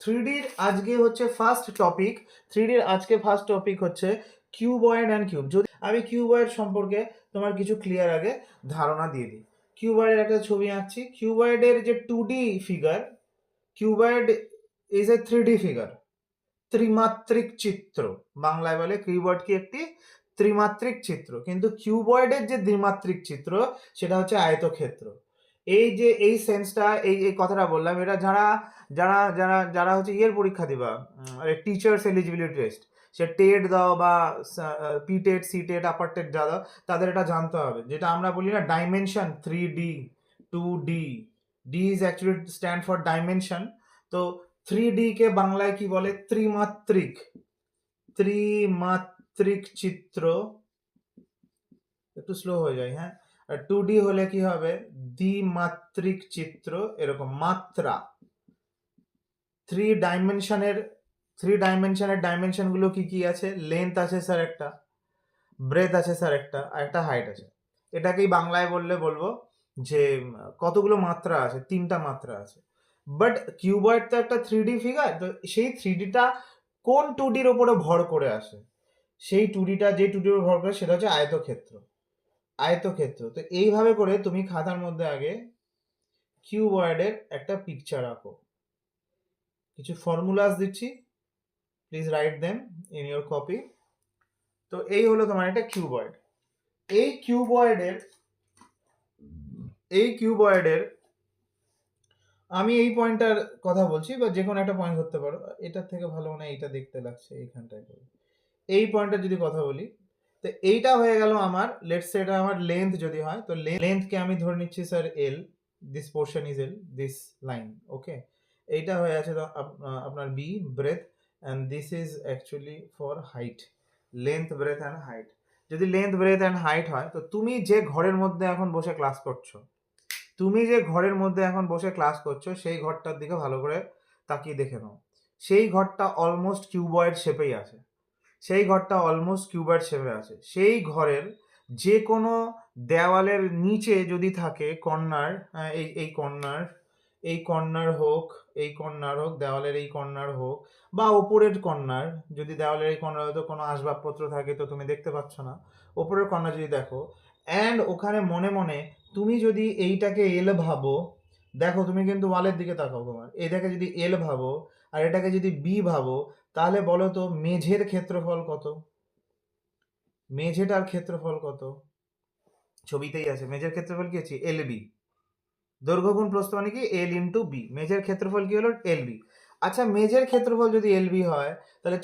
3Dর আজকে হচ্ছে first topic. 3Dর আজকে ফার্স্ট টপিক হচ্ছে কিউবয়েড অ্যান্ড কিউব। যদি আমি কিউবয়েড সম্পর্কে তোমার কিছু ক্লিয়ার আগে ধারণা দিয়ে দিই। কিউবয়েডের একটা ছবি আঁকছি। কিউবয়েডের যে 2D figure, cuboid is a 3D figure, ত্রিমাত্রিক চিত্র। বাংলায় বলে কিউবয়েড কি একটি ত্রিমাত্রিক চিত্র, কিন্তু কিউবয়েডের যে দ্বিমাত্রিক চিত্র সেটা হচ্ছে আয়তক্ষেত্র। এই যে এই সেন্সটা, এই এই কথাটা বললাম, এটা যারা যারা যারা যারা হচ্ছে ইয়ের পরীক্ষা দিবা, টিচার্স এলিজিবিলিটি টেস্ট, সে টেট দাও বা পি টেট, সি টেট, আপার টেট যা দাও, তাদের এটা জানতে হবে। যেটা আমরা বলি না dimension, 3D 2D, D is actually stand for dimension. তো 3D কে বাংলায় কি বলে? ত্রিমাত্রিক, ত্রিমাত্রিক চিত্র। একটু স্লো হয়ে যায়, হ্যাঁ। আর 2D হলে কি হবে? দ্বিমাত্রিক চিত্র, এরকম মাত্রা। থ্রি ডাইমেনশনের ডাইমেনশন গুলো কি কি আছে? লেন্থ আছে স্যার একটা, ব্রেথ আছে স্যার একটা, আর একটা হাইট আছে। এটাকেই বাংলায় বললে বলবো যে কতগুলো মাত্রা আছে? 3টা মাত্রা আছে। বাট কিউবয়েড তো একটা 3D ফিগার, তো সেই 3Dটা কোন 2Dর ওপরে ভর করে আসে? সেই 2Dটা যে 2Dর উপর ভর করে সেটা হচ্ছে আয়তক্ষেত্র। আয়তক্ষেত্র। তো এইভাবে করে তুমি খাতার মধ্যে আগে কিউবয়েডের একটা পিকচার আঁকো। কিছু ফর্মুলাস দিচ্ছি, please write them in your copy. তো এই হলো তোমার একটা কিউবয়েড। এই কিউবয়েডের আমি এই পয়েন্টটার কথা বলছি, বা যে কোনো একটা পয়েন্ট ধরতে পারো। এটার থেকে ভালো মনে হয় এইটা দেখতে লাগছে, এইখানটায় করে এই পয়েন্টটার যদি কথা বলি, তো এইটা হয়ে গেল আমার, লেটস সে এটা আমার লেন্থ যদি হয়, তো লেন্থকে আমি ধরে নিচ্ছি sir L, this portion is L, this line, okay. এইটা হয়ে আছে তো আপনার B, breadth, and this is actually for height, length, breadth and height. যদি লেন্থ, ব্রেথ অ্যান্ড হাইট হয়, তো তুমি যে ঘরের মধ্যে এখন বসে ক্লাস করছো, সেই ঘরটার দিকে ভালো করে তাকিয়ে দেখে নাও। সেই ঘরটা অলমোস্ট কিউবয়েড শেপেই আছে। সেই ঘরের যে কোনো দেওয়ালের নিচে যদি থাকে কর্নার, এই কর্নার হোক, দেওয়ালের এই কর্নার হোক, বা ওপরের কর্নার, যদি দেওয়ালের এই কর্নার হয়তো কোনো আসবাবপত্র থাকে তো তুমি দেখতে পাচ্ছ না, ওপরের কর্নার যদি দেখো, অ্যান্ড ওখানে মনে মনে তুমি যদি এইটাকে এল ভাবো, দেখো তুমি কিন্তু ওয়ালের দিকে তাকাও, তোমার এটাকে যদি এল ভাবো আর এটাকে যদি বি ভাবো, তাহলে বলো তো মেঝের ক্ষেত্রফল কত? মেঝেটার ক্ষেত্রফল কত? ছবিতেই আছে, মেঝের ক্ষেত্রফল কি আছে? L B. দৈর্ঘ্য গুণ প্রস্থ মানে কি? L into B. মেঝের ক্ষেত্রফল কি হলো? L B. আচ্ছা, মেঝের ক্ষেত্রফল যদি এল বি হয়, তাহলে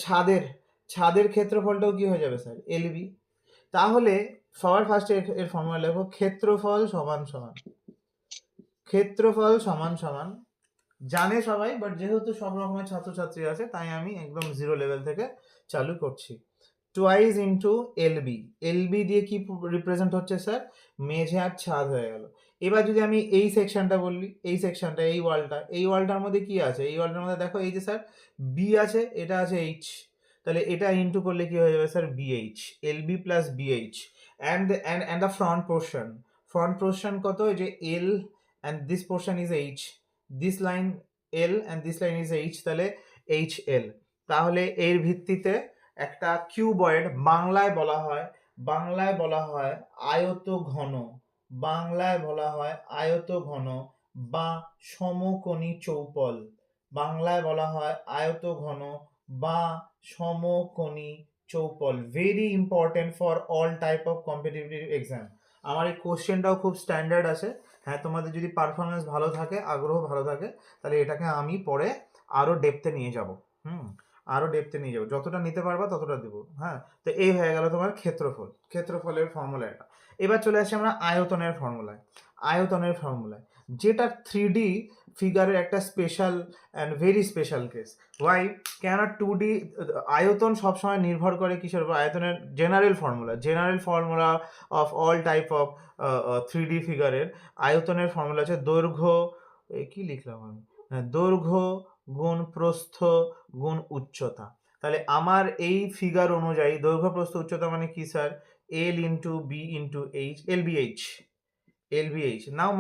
ছাদের ক্ষেত্রফলটাও কি হয়ে যাবে স্যার? L B. তাহলে সবার ফার্স্টে এর ফর্মুলা লেখো, ক্ষেত্রফল সমান সমান, জানে সবাই, বাট যেহেতু সব রকমের ছাত্রছাত্রী আছে তাই আমি একদম জিরো লেভেল থেকে চালু করছি। Twice into LB. এলবি দিয়ে কি রিপ্রেজেন্ট হচ্ছে স্যার? মেঝে আর ছাদ হয়ে গেল। এবার যদি আমি এই সেকশনটা বললি, এই ওয়ালটার মধ্যে কি আছে? এই ওয়ালটার মধ্যে দেখো, এই যে স্যার বি আছে, এটা আছে এইচ, তাহলে এটা ইন্টু করলে কি হয়ে যাবে sir? BH. LB plus BH. And the front portion কত? যে L and this portion is H, this line L and this line is H, তাহলে এইচ এল। তাহলে এর ভিত্তিতে একটা কিউবয়েড বাংলায় বলা হয় আয়ত ঘন, বা সমকোণী চৌপল। Very important for all type of competitive exam. আমার এই কোশ্চেনটাও খুব স্ট্যান্ডার্ড আছে। হ্যাঁ, তোমাদের যদি পারফরমেন্স ভালো থাকে, আগ্রহ ভালো থাকে, তাহলে এটাকে আমি পরে আরো ডেপথে নিয়ে যাব। যতটা নিতে পারবা ততটা দেবো। হ্যাঁ, তো এই হয়ে গেল তোমার ক্ষেত্রফলের ফর্মুলা এটা। এবার চলে আসি আমরা আয়তনের ফর্মুলায়, যেটা 3D ফিগারের একটা special and very special case. Why? কেননা 2D আয়তন সবসময় নির্ভর করে কিসের উপর? আয়তনের general formula of all type of 3D ফিগারের আয়তনের ফর্মুলা আছে দৈর্ঘ্য, কি লিখলাম আমি? দৈর্ঘ্য গুণ প্রস্থ গুণ উচ্চতা। তাহলে আমার এই ফিগার অনুযায়ী দৈর্ঘ্য, প্রস্থ, উচ্চতা মানে কি sir? L into B into H, LBH. Now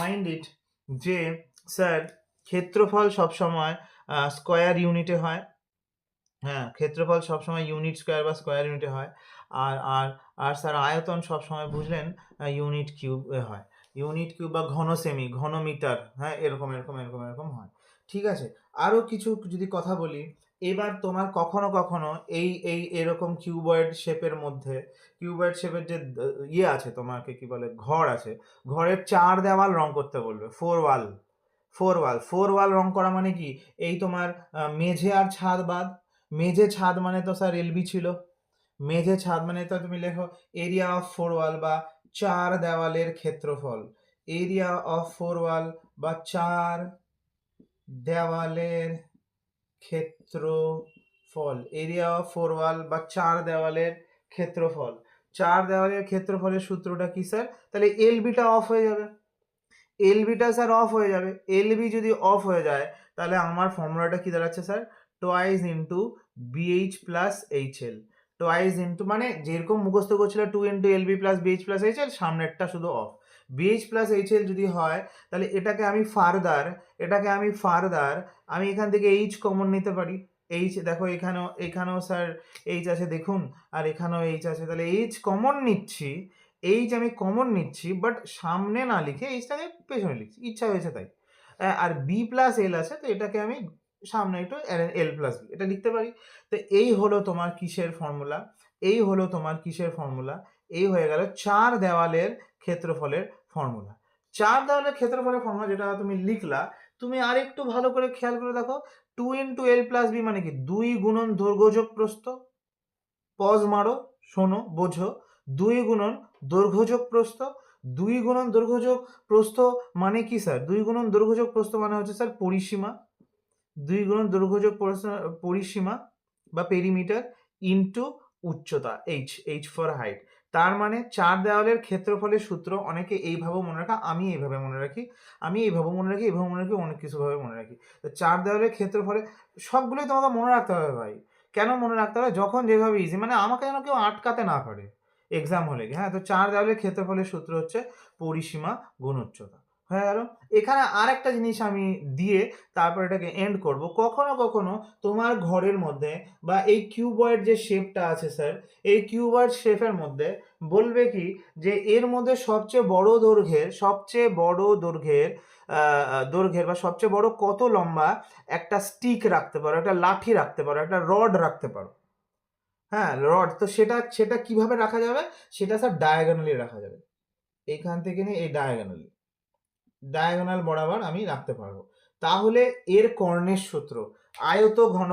mind it যে স্যার ক্ষেত্রফল সবসময় স্কোয়ার ইউনিটে হয়। হ্যাঁ, ক্ষেত্রফল সবসময় ইউনিট স্কোয়ার বা স্কোয়ার ইউনিটে হয়। আর আর আর স্যার আয়তন সবসময় বুঝলেন ইউনিট কিউব হয়। ইউনিট কিউব বা ঘন সেমি, ঘন মিটার, হ্যাঁ এরকম এরকম এরকম এরকম হয়। ঠিক আছে, আরও কিছু যদি কথা বলি, এবার তোমার কখনো কখনো এই এরকম কিউবয়েড শেপের মধ্যে, কিউবয়েড শেপের যে ইয়ে আছে, তোমাকে কি বলে, ঘর আছে, ঘরের 4 দেওয়াল রং করতে বলবে, 4 ওয়াল। 4 ওয়াল রং করা মানে কি, এই তোমার মেঝে আর ছাদ বাদ। মেঝে ছাদ মানে তো স্যার এলবি ছিল, মেঝে ছাদ মানে তো তুমি লেখো এরিয়া অফ 4 ওয়াল বা 4 দেওয়ালের ক্ষেত্রফল। এরিয়া অফ 4 ওয়াল বা 4 দেওয়ালের ক্ষেত্রফল। এরিয়া অফ 4 ওয়াল বা 4 দেওয়ালের ক্ষেত্রফল। 4 দেওয়ালের ক্ষেত্রফলের সূত্রটা কি স্যার? তাহলে এলবিটা অফ হয়ে যাবে, এলবিটা স্যার অফ হয়ে যাবে। এলবি যদি অফ হয়ে যায় তাহলে আমার ফর্মুলাটা কি দাঁড়াচ্ছে sir? Twice into BH plus HL. Twice into মানে যেরকম মুখস্থ করছিল 2 into LB plus BH plus HL, সামনেরটা শুধু অফ। বিএইচ প্লাস এইচএল যদি হয় তাহলে এটাকে আমি ফার্দার আমি এখান থেকে এইচ কমন নিতে পারি। এইচ দেখো, এখানেও স্যার এইচ আছে দেখুন, আর এখানেও এইচ আছে, তাহলে এইচ কমন নিচ্ছি। এইচ আমি কমন নিচ্ছি, বাট সামনে না লিখে এইচটাকে পেছনে লিখছি, ইচ্ছা হয়েছে তাই। আর বি প্লাস এল আছে, তো এটাকে আমি সামনে একটু এল প্লাস বি এটা লিখতে পারি। তো এই হলো তোমার কিসের ফর্মুলা, এই হলো তোমার কিসের ফর্মুলা, এই হয়ে গেল 4 দেওয়ালের ক্ষেত্রফলের ফর্মুলা। 4 দেওয়ালের ক্ষেত্রফলের ফর্মুলা যেটা তুমি লিখলা, তুমি আর একটু ভালো করে খেয়াল করে দেখো, 2 ইন্টু এল প্লাস বি মানে কি, 2 গুণন দৈর্ঘ্য যোগ প্রস্থ। পজ মারো, শোনো, বোঝো। 2 গুণন দৈর্ঘ্য যোগ প্রস্থ। 2 গুণন দৈর্ঘ্য যোগ প্রস্থ মানে কি স্যার? 2 গুণন দৈর্ঘ্য যোগ প্রস্থ মানে হচ্ছে স্যার পরিসীমা। 2 গুণন দৈর্ঘ্য যোগ পরিসীমা বা পেরিমিটার ইন্টু উচ্চতা, এইচ ফর হাইট। তার মানে 4 দেওয়ালের ক্ষেত্রফলের সূত্র অনেকে এইভাবে মনে রাখা, আমি এইভাবে মনে রাখি, এইভাবে মনে রাখি, অনেক কিছুভাবে মনে রাখি। তো 4 দেওয়ালের ক্ষেত্রফলে সবগুলোই তোমাকে মনে রাখতে হবে ভাই। কেন মনে রাখতে হবে? যখন যেভাবে ইজি, মানে আমাকে যেন কেউ আটকাতে না পারে এক্সাম হলে। হ্যাঁ, তো 4 দেওয়ালের ক্ষেত্রফলের সূত্র হচ্ছে পরিসীমা গুণ উচ্চতা। হয়ে গেল। এখানে আরেকটা জিনিস আমি দিয়ে তারপর এটাকে এন্ড করব। কখনো কখনো তোমার ঘরের মধ্যে বা এই কিউবয়েড যে শেপটা আছে স্যার, এই কিউবয়েড শেপের মধ্যে বলবে কি যে এর মধ্যে সবচেয়ে বড় দৈর্ঘ্যের বা সবচেয়ে বড় কত লম্বা একটা স্টিক রাখতে পারো, একটা লাঠি রাখতে পারো, একটা রড রাখতে পারো। হ্যাঁ, রড। তো সেটা সেটা কিভাবে রাখা যাবে? সেটা স্যার ডায়াগোনালি রাখা যাবে। এইখান থেকে নিয়ে এই ডায়াগোনাল বরাবর আমি রাখতে পারবো। তাহলে এর কর্ণের সূত্র, আয়ত ঘন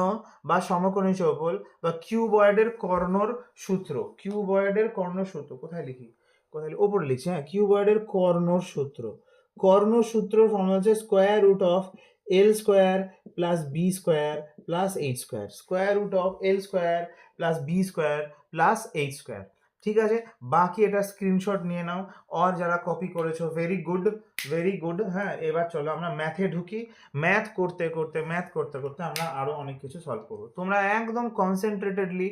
বা সমকোণী চৌকোণ বা কিউবয়েডের কর্ণর সূত্র, কিউবয়েডের কর্ণ সূত্র কোথায় লিখি, ওপরে লিখছি। হ্যাঁ, কিউবয়েডের কর্ণর সূত্র, কর্ণ সূত্র ফর্মুলা হচ্ছে square root of L square plus B square plus H square, square root of L square plus B square plus H square. ঠিক আছে, বাকি এটা স্ক্রিনশট নিয়ে নাও। আর যারা কপি করেছো ভেরি গুড, ভেরি গুড। হ্যাঁ, এবার চলো আমরা ম্যাথে ঢুকি। ম্যাথ করতে করতে আমরা আরো অনেক কিছু সলভ করবো। তোমরা একদম কনসেন্ট্রেটেডলি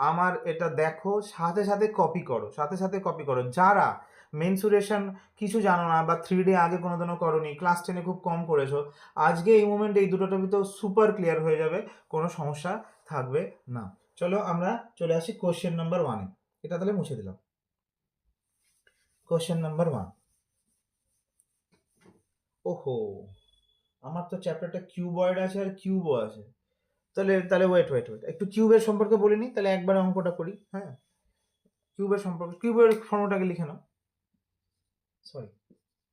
আমার এটা দেখো, সাথে সাথে কপি করো, যারা মেনসুরেশন কিছু জানো না বা 3D আগে কোনোদিনও করোনি, ক্লাস 10-এ খুব কম করেছো, আজকে এই মোমেন্টে এই দুটো টপিক তো সুপার ক্লিয়ার হয়ে যাবে, কোনো সমস্যা থাকবে না। চলো আমরা চলে আসি কোশ্চেন নাম্বার 1-এ। এটা তাহলে মুছে দিলাম। Question number 1। ওহো, আমার তো চ্যাপ্টারটা কিউবয়েড আছে আর কিউবও আছে। তাহলে তাহলে ওয়েট একটু কিউবের সম্পর্কে বলে নিই, তাহলে একবার অঙ্কটা করি। হ্যাঁ, কিউবের ফর্মটাকে লিখে নাও, সরি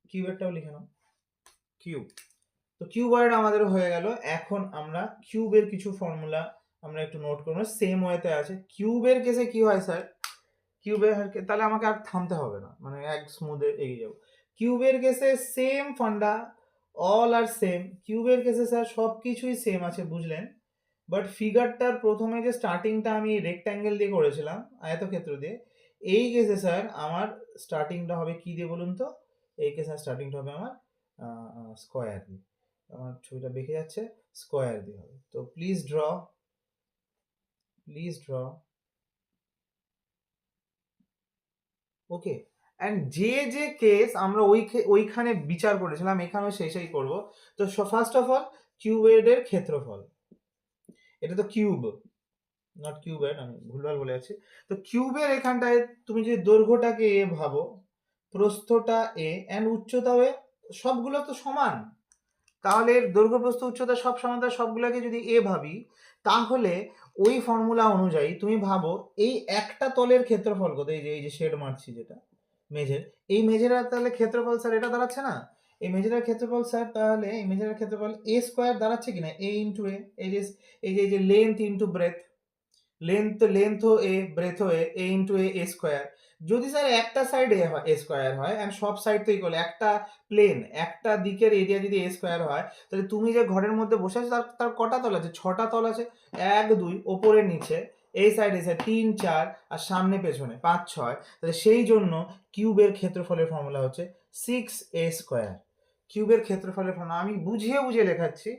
কিউবেরটাও লিখে নাও। কিউব, তো কিউবয়েড আমাদের হয়ে গেল। এখন আমরা কিউবের কিছু ফর্মুলা আমরা একটু নোট করবো, সেম ওয়েতে আছে। কিউবের কেসে কি হয় স্যার, তাহলে আমাকে আর থামতে হবে না, মানে এক স্মুথে এগিয়ে যাবো। কিউবের কেসে সেম ফান্ডা, অল আর সেম। কিউবের কেসে স্যার সব কিছুই সেম আছে, বুঝলেন? বাট ফিগারটার প্রথমে যে স্টার্টিংটা আমি রেক্ট্যাঙ্গেল দিয়ে করেছিলাম, আয়তক্ষেত্র দিয়ে, এই কেসে স্যার আমার স্টার্টিংটা হবে কি দিয়ে বলুন তো? এই কেসে স্টার্টিংটা হবে আমার স্কোয়ার দিয়ে। আমার ছবিটা বেঁকে যাচ্ছে, স্কোয়ার দিয়ে হবে। তো প্লিজ ড্র, ওকে। অ্যান্ড যে কেস আমরা ওইখানে বিচার করেছিলাম, এখানেও সেই করব। তো ফার্স্ট অফ অল কিউবয়েডের ক্ষেত্রফল, এটা তো কিউব, নট কিউবয়েড, আমি ভুলভাল বলে আছি। তো কিউবের এখানটায় তুমি যদি দৈর্ঘ্যটাকে এ ভাবো, প্রস্থটা এ এন্ড উচ্চতাও এ, সবগুলো তো সমান, তাহলে এর দৈর্ঘ্য প্রস্থ উচ্চতা সব সমান, সবগুলোকে যদি এ ভাবি, তাহলে ওই ফর্মুলা অনুযায়ী তুমি ভাবো এই একটা তলের ক্ষেত্রফল কত, এই যে শেড মারছি যেটা মেঝের, এই মেঝের তাহলে ক্ষেত্রফল স্যার এটা দাঁড়াচ্ছে না, এই মেঝের ক্ষেত্রফল স্যার, তাহলে এই মেঝের ক্ষেত্রফল এ স্কোয়ার দাঁড়াচ্ছে কিনা, এ ইন্টু এ, এই যে length into breadth, লেন্থও A, ব্রেথও A into A square. যদি স্যার একটা সাইড এ স্কোয়ার হয় এন্ড সব সাইড তো ইকুয়াল, একটা প্লেন, একটা দিকের এরিয়া যদি এ স্কোয়ার হয়, তাহলে তুমি যে ঘরের মধ্যে বসে আছো তার তার কটা তল আছে, 6টা তল আছে, 1 2 ওপরে নিচে, এই সাইড 3 4 আর সামনে পেছনে 5 6, তাহলে সেই জন্য কিউবের ক্ষেত্রফলের ফর্মুলা হচ্ছে 6a স্কোয়ার। কিউবের ক্ষেত্রফলের ফর্মুলা আমি বুঝিয়ে বুঝিয়ে লেখাচ্ছি,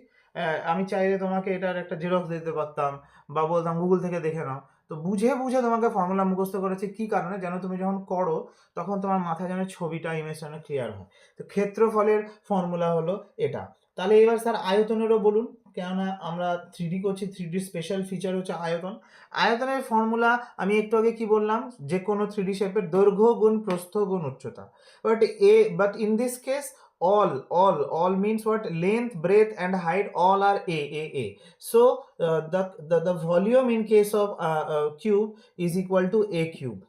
আমি চাইলে তোমাকে এটার একটা জেরক্স দিতে পারতাম বা বলতাম গুগল থেকে দেখে নাও। তো বুঝে বুঝে তোমাকে ফর্মুলা মুখস্থ করেছি, কি কারণে, যেন তুমি যখন করো তখন তোমার মাথায় যেন ছবিটা, ইমেজটা ক্লিয়ার হয়। তো ক্ষেত্রফলের ফর্মুলা হলো এটা। তাহলে এবার স্যার আয়তনেরও বলুন, কেননা আমরা 3D করছি, 3D স্পেশাল ফিচার হচ্ছে আয়তন। আয়তনের ফর্মুলা আমি একটু আগে কি বললাম, যে কোনো 3D শেপের দৈর্ঘ্য গুণ প্রস্থ গুণ উচ্চতা, but in this case all means what, length, breadth and height all are a. So the volume in case of cube is equal to a cube,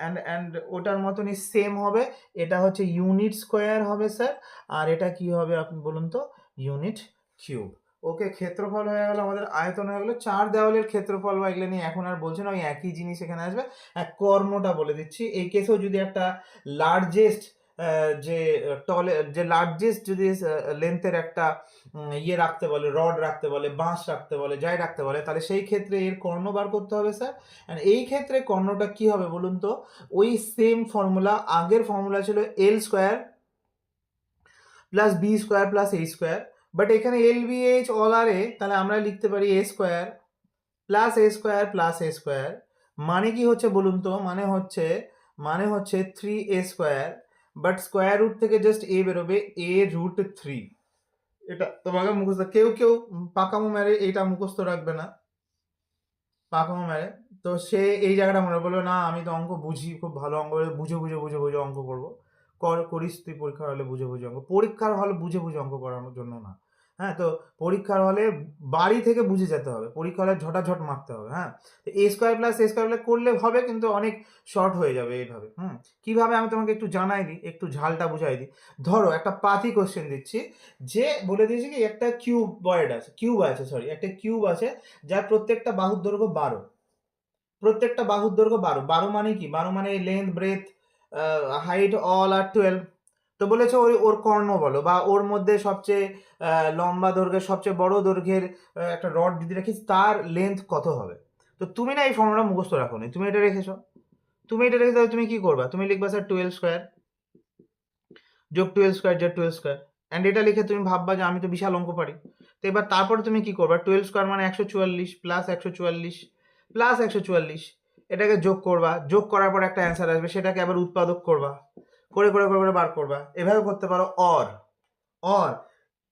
and ওটার মতনই সেম হবে, এটা হচ্ছে ইউনিট স্কোয়ার হবে স্যার, আর এটা কি হবে আপনি বলুন তো, ইউনিট কিউব। ওকে, ক্ষেত্রফল হয়ে গেল, আমাদের আয়তন হয়ে গেল, 4 দেওয়ালের ক্ষেত্রফল বা এগুলো নিয়ে এখন আর বলছি না, ওই একই জিনিস এখানে আসবে। কর্মটা বলে দিচ্ছি, এই কেসেও যদি একটা লার্জেস্ট যে লার্জেস্ট যদি লেন্থের একটা ইয়ে রাখতে বলে, রড রাখতে বলে, বাঁশ রাখতে বলে, যাই রাখতে বলে, তাহলে সেই ক্ষেত্রে এর কর্ণ বার করতে হবে স্যার। অ্যান্ড এই ক্ষেত্রে কর্ণটা কি হবে বলুন তো, ওই সেম ফর্মুলা, আগের ফর্মুলা ছিল L square plus B square plus A square, but এখানে L B H all are A, তাহলে আমরা লিখতে পারি A square plus A square plus A square, মানে কি হচ্ছে বলুন তো, মানে হচ্ছে 3a square, but square root থেকে জাস্ট এ বেরোবে, এ রুট 3। এটা তোমাকে মুখস্থ, কেউ কেউ পাকামো মেরে এইটা মুখস্থ রাখবে না, পাকামো মেরে, তো সে এই জায়গাটা মনে বলবে না আমি তো অঙ্ক বুঝি, খুব ভালো অঙ্ক বুঝে বুঝে বুঝে বুঝে অঙ্ক করবো, করিস তুই পরীক্ষার হলে বুঝে বুঝে অঙ্ক, পরীক্ষার হলে বুঝে বুঝে অঙ্ক করানোর জন্য না। হ্যাঁ, তো পরীক্ষার হলে বাড়ি থেকে বুঝে যেতে হবে, পরীক্ষা হলে ঝটাঝট মারতে হবে। হ্যাঁ, এ স্কোয়ার প্লাস এ স্কোয়ার করলে হবে, কিন্তু অনেক শর্ট হয়ে যাবে এইভাবে। কিভাবে আমি তোমাকে একটু জানাই দিই, একটু ঝালটা বুঝাই দিই। ধরো একটা পাতি কোশ্চেন দিচ্ছি, যে বলে দিয়েছি কি একটা একটা কিউব আছে যার প্রত্যেকটা বাহুর দৈর্ঘ্য 12, প্রত্যেকটা বাহুর দৈর্ঘ্য 12 মানে কি, 12 মানে লেন্থ, ব্রেথ, হাইট অল আর 12। তো বলেছে ওর কর্ণ বলো, বা ওর মধ্যে সবচেয়ে লম্বা দৈর্ঘ্যের, সবচেয়ে বড় দৈর্ঘ্যের একটা রড যদি রাখিস, তার লেন্থ কত হবে। তো তুমি না এই ফর্মুলা মুখস্থ রাখো নি, তুমি এটা রেখেছো, তাহলে তুমি কি করবা, তুমি লিখবা স্যার 12 স্কোয়ার যোগ 12 স্কোয়ার যোগ 12 স্কোয়ার, অ্যান্ড এটা লিখে তুমি ভাববা যে আমি তো বিশাল অঙ্ক পারি। তো এবার তারপরে তুমি কি করবা, 12 স্কোয়ার মানে 144 প্লাস 144 প্লাস 144, এটাকে যোগ করবা, যোগ করার পর একটা অ্যান্সার আসবে, সেটাকে আবার উৎপাদক করবা, করে করে করে করে বার করবা। এভাবে করতে পারো। Or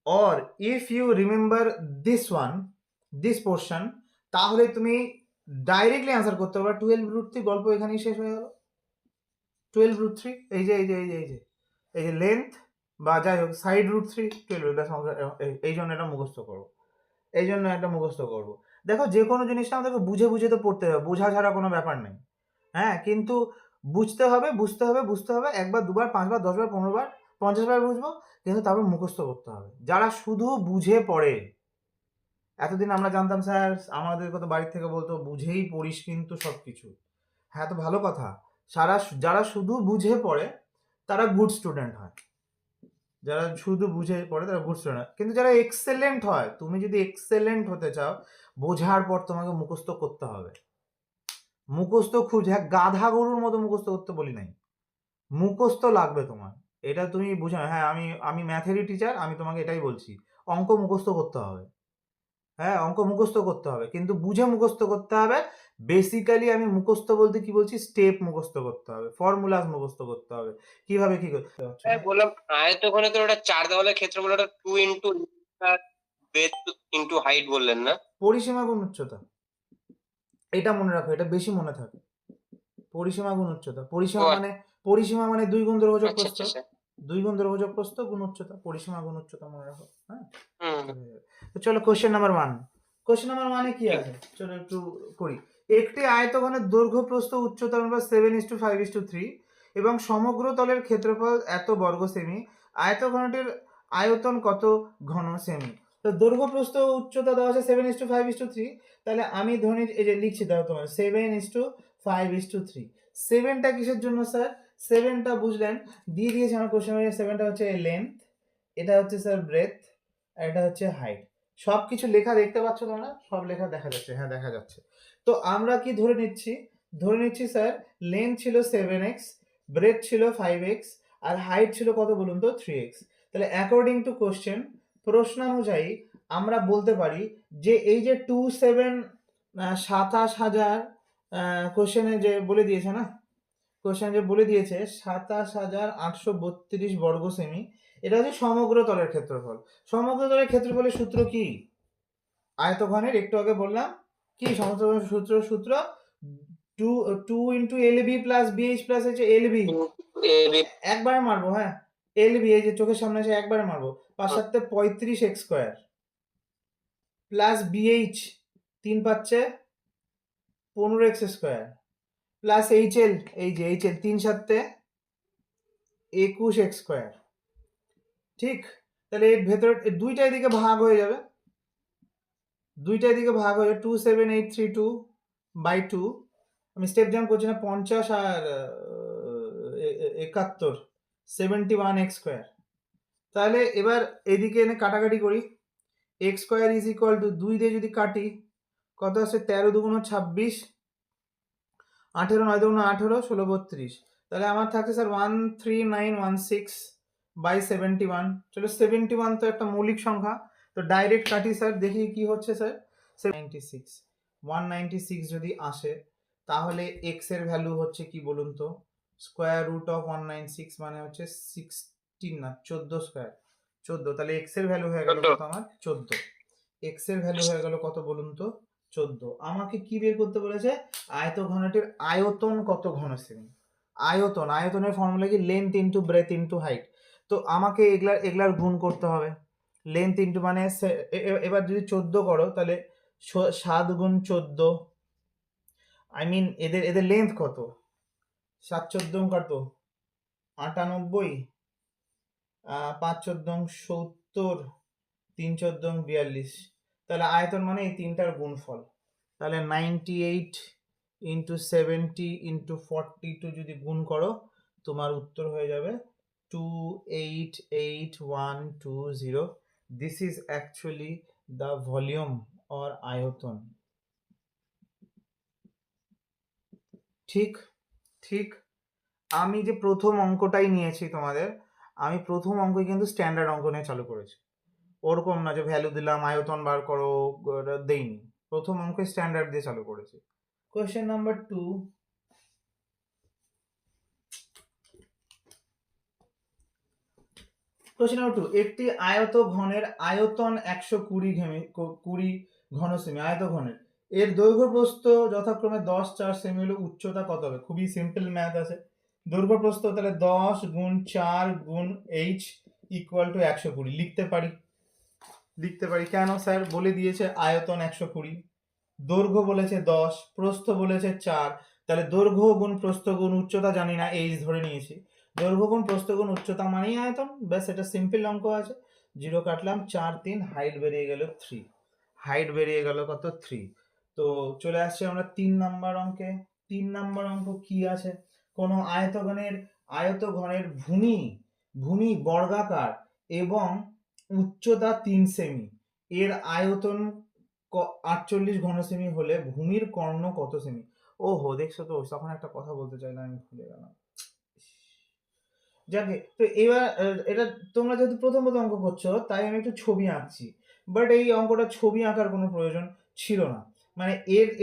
or if you remember this portion, তাহলে তুমি ডাইরেক্টলি অ্যান্সার করতে পারবে। 12√3 গল্প এখানেই শেষ হয়ে গেল। 12√3, এই যে লেন্থ বা যাই হোক সাইড রুট 3, 12, এই জন্য এটা মুখস্থ করবো। দেখো যে কোনো জিনিসটা আমাদেরকে বুঝে বুঝে তো পড়তে হবে, বোঝা ছাড়া কোনো ব্যাপার নেই। হ্যাঁ, কিন্তু বুঝতে হবে, একবার, দুবার, 5বার, 10বার, 15বার, 50বার বুঝবো, কিন্তু তারপর মুখস্থ করতে হবে। যারা শুধু বুঝে পড়ে, এতদিন আমরা জানতাম স্যার আমাদেরকে তো বাড়ির থেকে বলতো বুঝেই পড়িস কিন্তু সবকিছু। হ্যাঁ, তো ভালো কথা, যারা শুধু বুঝে পড়ে তারা গুড স্টুডেন্ট হয়, যারা শুধু বুঝে পড়ে তারা গুড স্টুডেন্ট। কিন্তু যারা এক্সেলেন্ট হয়, তুমি যদি এক্সেলেন্ট হতে চাও, বোঝার পর তোমাকে মুখস্থ করতে হবে। মুখস্থ গাধা গরুর মতো মুখস্থ করতে বলি নাই, মুখস্থ লাগবে তোমার। এটা তুমি বুঝে না। হ্যাঁ, আমি ম্যাথেরই টিচার, আমি তোমাকে এটাই বলছি, অঙ্ক মুখস্থ করতে হবে। হ্যাঁ, অঙ্ক মুখস্থ করতে হবে, কিন্তু বুঝে মুখস্থ করতে হবে। বেসিক্যালি আমি মুখস্থ বলতে কি বলছি, স্টেপ মুখস্থ করতে হবে, ফর্মুলাস মুখস্থ করতে হবে, কিভাবে কি করতে হবে। বললাম আয়তঘনকের ওটা 4 দেওয়ালের ক্ষেত্রফল, ওটা 2 ইন্টু ব্রেথ ইনটু হাইট বললেন না? পরিসীমা গুণ উচ্চতা, এটা মনে রাখো, এটা বেশি মনে থাকে। পরিসীমা গুণ উচ্চতা, পরিসীমা মানে 2 গুণ দৈর্ঘ্য যোগ আচ্ছা প্রস্থ, আচ্ছা 2 গুণ দৈর্ঘ্য যোগ প্রস্থ গুণ উচ্চতা, পরিসীমা গুণ উচ্চতা মনে রাখো। হ্যাঁ, হুম তো চলো কোশ্চেন নাম্বার 1। কোশ্চেন নাম্বার 1 এ কি ঠিক আছে চলো একটু করি। একটি আয়তঘনের দৈর্ঘ্য প্রস্থ উচ্চতা অনুপাত 7:5:3 এবং সমগ্র তলের ক্ষেত্রফল এত বর্গ সেমি। আয়তঘনটির আয়তন কত ঘন সেমি? তো দৈর্ঘ্য প্রস্থ উচ্চতা দেওয়া আছে 7:5:3, তাহলে আমি ধরে এই যে লিখছি, দাও তোমার 7:5:3। 7টা কিসের জন্য স্যার? 7টা বুঝলেন, দিয়ে দিয়েছে আমার কোশ্চেন। 7টা হচ্ছে লেন্থ, এটা হচ্ছে স্যার ব্রেথ, আর এটা হচ্ছে হাইট। সব কিছু লেখা দেখতে পাচ্ছ তোমরা? সব লেখা দেখা যাচ্ছে? হ্যাঁ, দেখা যাচ্ছে। তো আমরা কি ধরে নিচ্ছি? ধরে নিচ্ছি স্যার লেন্থ ছিল 7x, ব্রেথ ছিল 5x, আর হাইট ছিল কত বলুন তো? 3x। তাহলে অ্যাকর্ডিং টু কোশ্চেন, প্রশ্নানুযায়ী আমরা বলতে পারি যে এই যে 27,000 কোশ্চেনে যে বলে দিয়েছে না, কোশ্চেন যে বলে দিয়েছে 27,832 বর্গ সেমি, এটা হচ্ছে সমগ্র তলের ক্ষেত্রফল। সমগ্র তলের ক্ষেত্রফলের সূত্র কি? আয়তঘনের একটু আগে বললাম কি সমগ্র সূত্র 2 into LB plus BH plus হচ্ছে এলবি। একবারে মারবো, হ্যাঁ, এলবি এই যে চোখের সামনে আছে, একবারে মারবো। 5 7 35 square plus BH 3 5 15 square plus HL, এই যে এইচএল 3 7 21 স্কোয়ার। ঠিক, তাহলে এর ভেতরে দুইটা এদিকে ভাগ হয়ে যাবে, দুইটা এদিকে ভাগ হয়ে 27832/2। আমি স্টেপ জাম্প করছি না, 50 আর 71 71 স্কোয়ার। তাহলে এবার এদিকে এনে কাটাকাটি করি। X square is equal two 2 দিয়ে যদি কাটি কত আছে? 13 2 26, 18 9 2 18, 16 32। তাহলে আমার থাকছে স্যার 13916/71। চলো 71 তো একটা মৌলিক সংখ্যা, তো ডাইরেক্ট কাটি স্যার, দেখি কি হচ্ছে স্যার। 196 যদি আসে তাহলে এক্স এর ভ্যালু হচ্ছে কি বলুন তো? স্কোয়ার রুট অফ 196 মানে হচ্ছে 16 না 14 স্কোয়ার, 14। তাহলে এক্স এর ভ্যালু হয়ে গেল কত আমার? 14। এক্স এর ভ্যালু হয়ে গেল কত বলুন তো? 14। আমাকে কি বের করতে বলেছে? আয়তঘনটির আয়তন কত ঘন সেমি। আয়তনের ফর্মুলা কি? Length into breadth into height. তো আমাকে এগুলার গুণ করতে হবে। লেন্থ ইন্টু মানে এবার যদি 14 করো তাহলে 7 গুণ 14, আই মিন এদের লেন্থ কত? 7 14 কত? 98, 5 14 70, 3 14 42। তাহলে আয়তন মানে এই তিনটার গুণফল। তাহলে 98 ইন্টু 70 ইন্টু 42 যদি গুণ করো তোমার উত্তর হয়ে যাবে 288120। This is actually the volume or আয়তন। ঠিক ঠিক। আমি যে প্রথম অঙ্কটাই নিয়েছি তোমাদের, আমি প্রথম অঙ্কে কিন্তু স্ট্যান্ডার্ড অঙ্ক নিয়ে চালু করেছি। ওরকম না যে ভ্যালু দিলাম আয়তন বার করো, দেইনি। প্রথম অঙ্কে স্ট্যান্ডার্ড দিয়ে চালু করেছি। Question number 2। কোয়েশ্চেন নাম্বার 2, একটি আয়তঘনের আয়তন 120 ঘন সেমি। আয়তঘনের এর দৈর্ঘ্য প্রস্থ যথাক্রমে 10 4 সেমি হলে উচ্চতা কত হবে? খুবই সিম্পল ম্যাথ আছে। দৈর্ঘ্য প্রস্থ তাহলে 10 গুণ 4 গুণ এইচ ইকুয়াল টু 120 লিখতে পারি। কেন স্যার? বলে দিয়েছে আয়তন 120, দৈর্ঘ্য বলেছে 10, প্রস্থ বলেছে 4। তাহলে দৈর্ঘ্য গুণ প্রস্থ গুণ উচ্চতা জানি না, এইচ ধরে নিয়েছি। দৈর্ঘ্য গুণ প্রস্থ গুণ উচ্চতা মানেই আয়তন, ব্যাস, এটা সিম্পল অঙ্ক আছে। 0 কাটলাম, 4 3, হাইট বেরিয়ে গেল 3। হাইট বেরিয়ে গেল কত? 3। তো চলে আসছে আমরা 3 নাম্বার অঙ্কে। 3 নাম্বার অঙ্ক কি আছে? কোন আয়তঘনের ভূমি বর্গাকার এবং উচ্চতা 3 সেমি, এর আয়তন 48 ঘন সেমি হলে ভূমির কর্ণ কত সেমি? ওহো, দেখছো তো, তখন একটা কথা বলতে চাইলাম আমি ভুলে গেলাম। যাকে তো এবার এটা তোমরা যেহেতু প্রথম অঙ্ক করছো তাই আমি একটু ছবি আঁকছি, বাট এই অঙ্কটা ছবি আঁকার কোনো প্রয়োজন ছিল না। মানে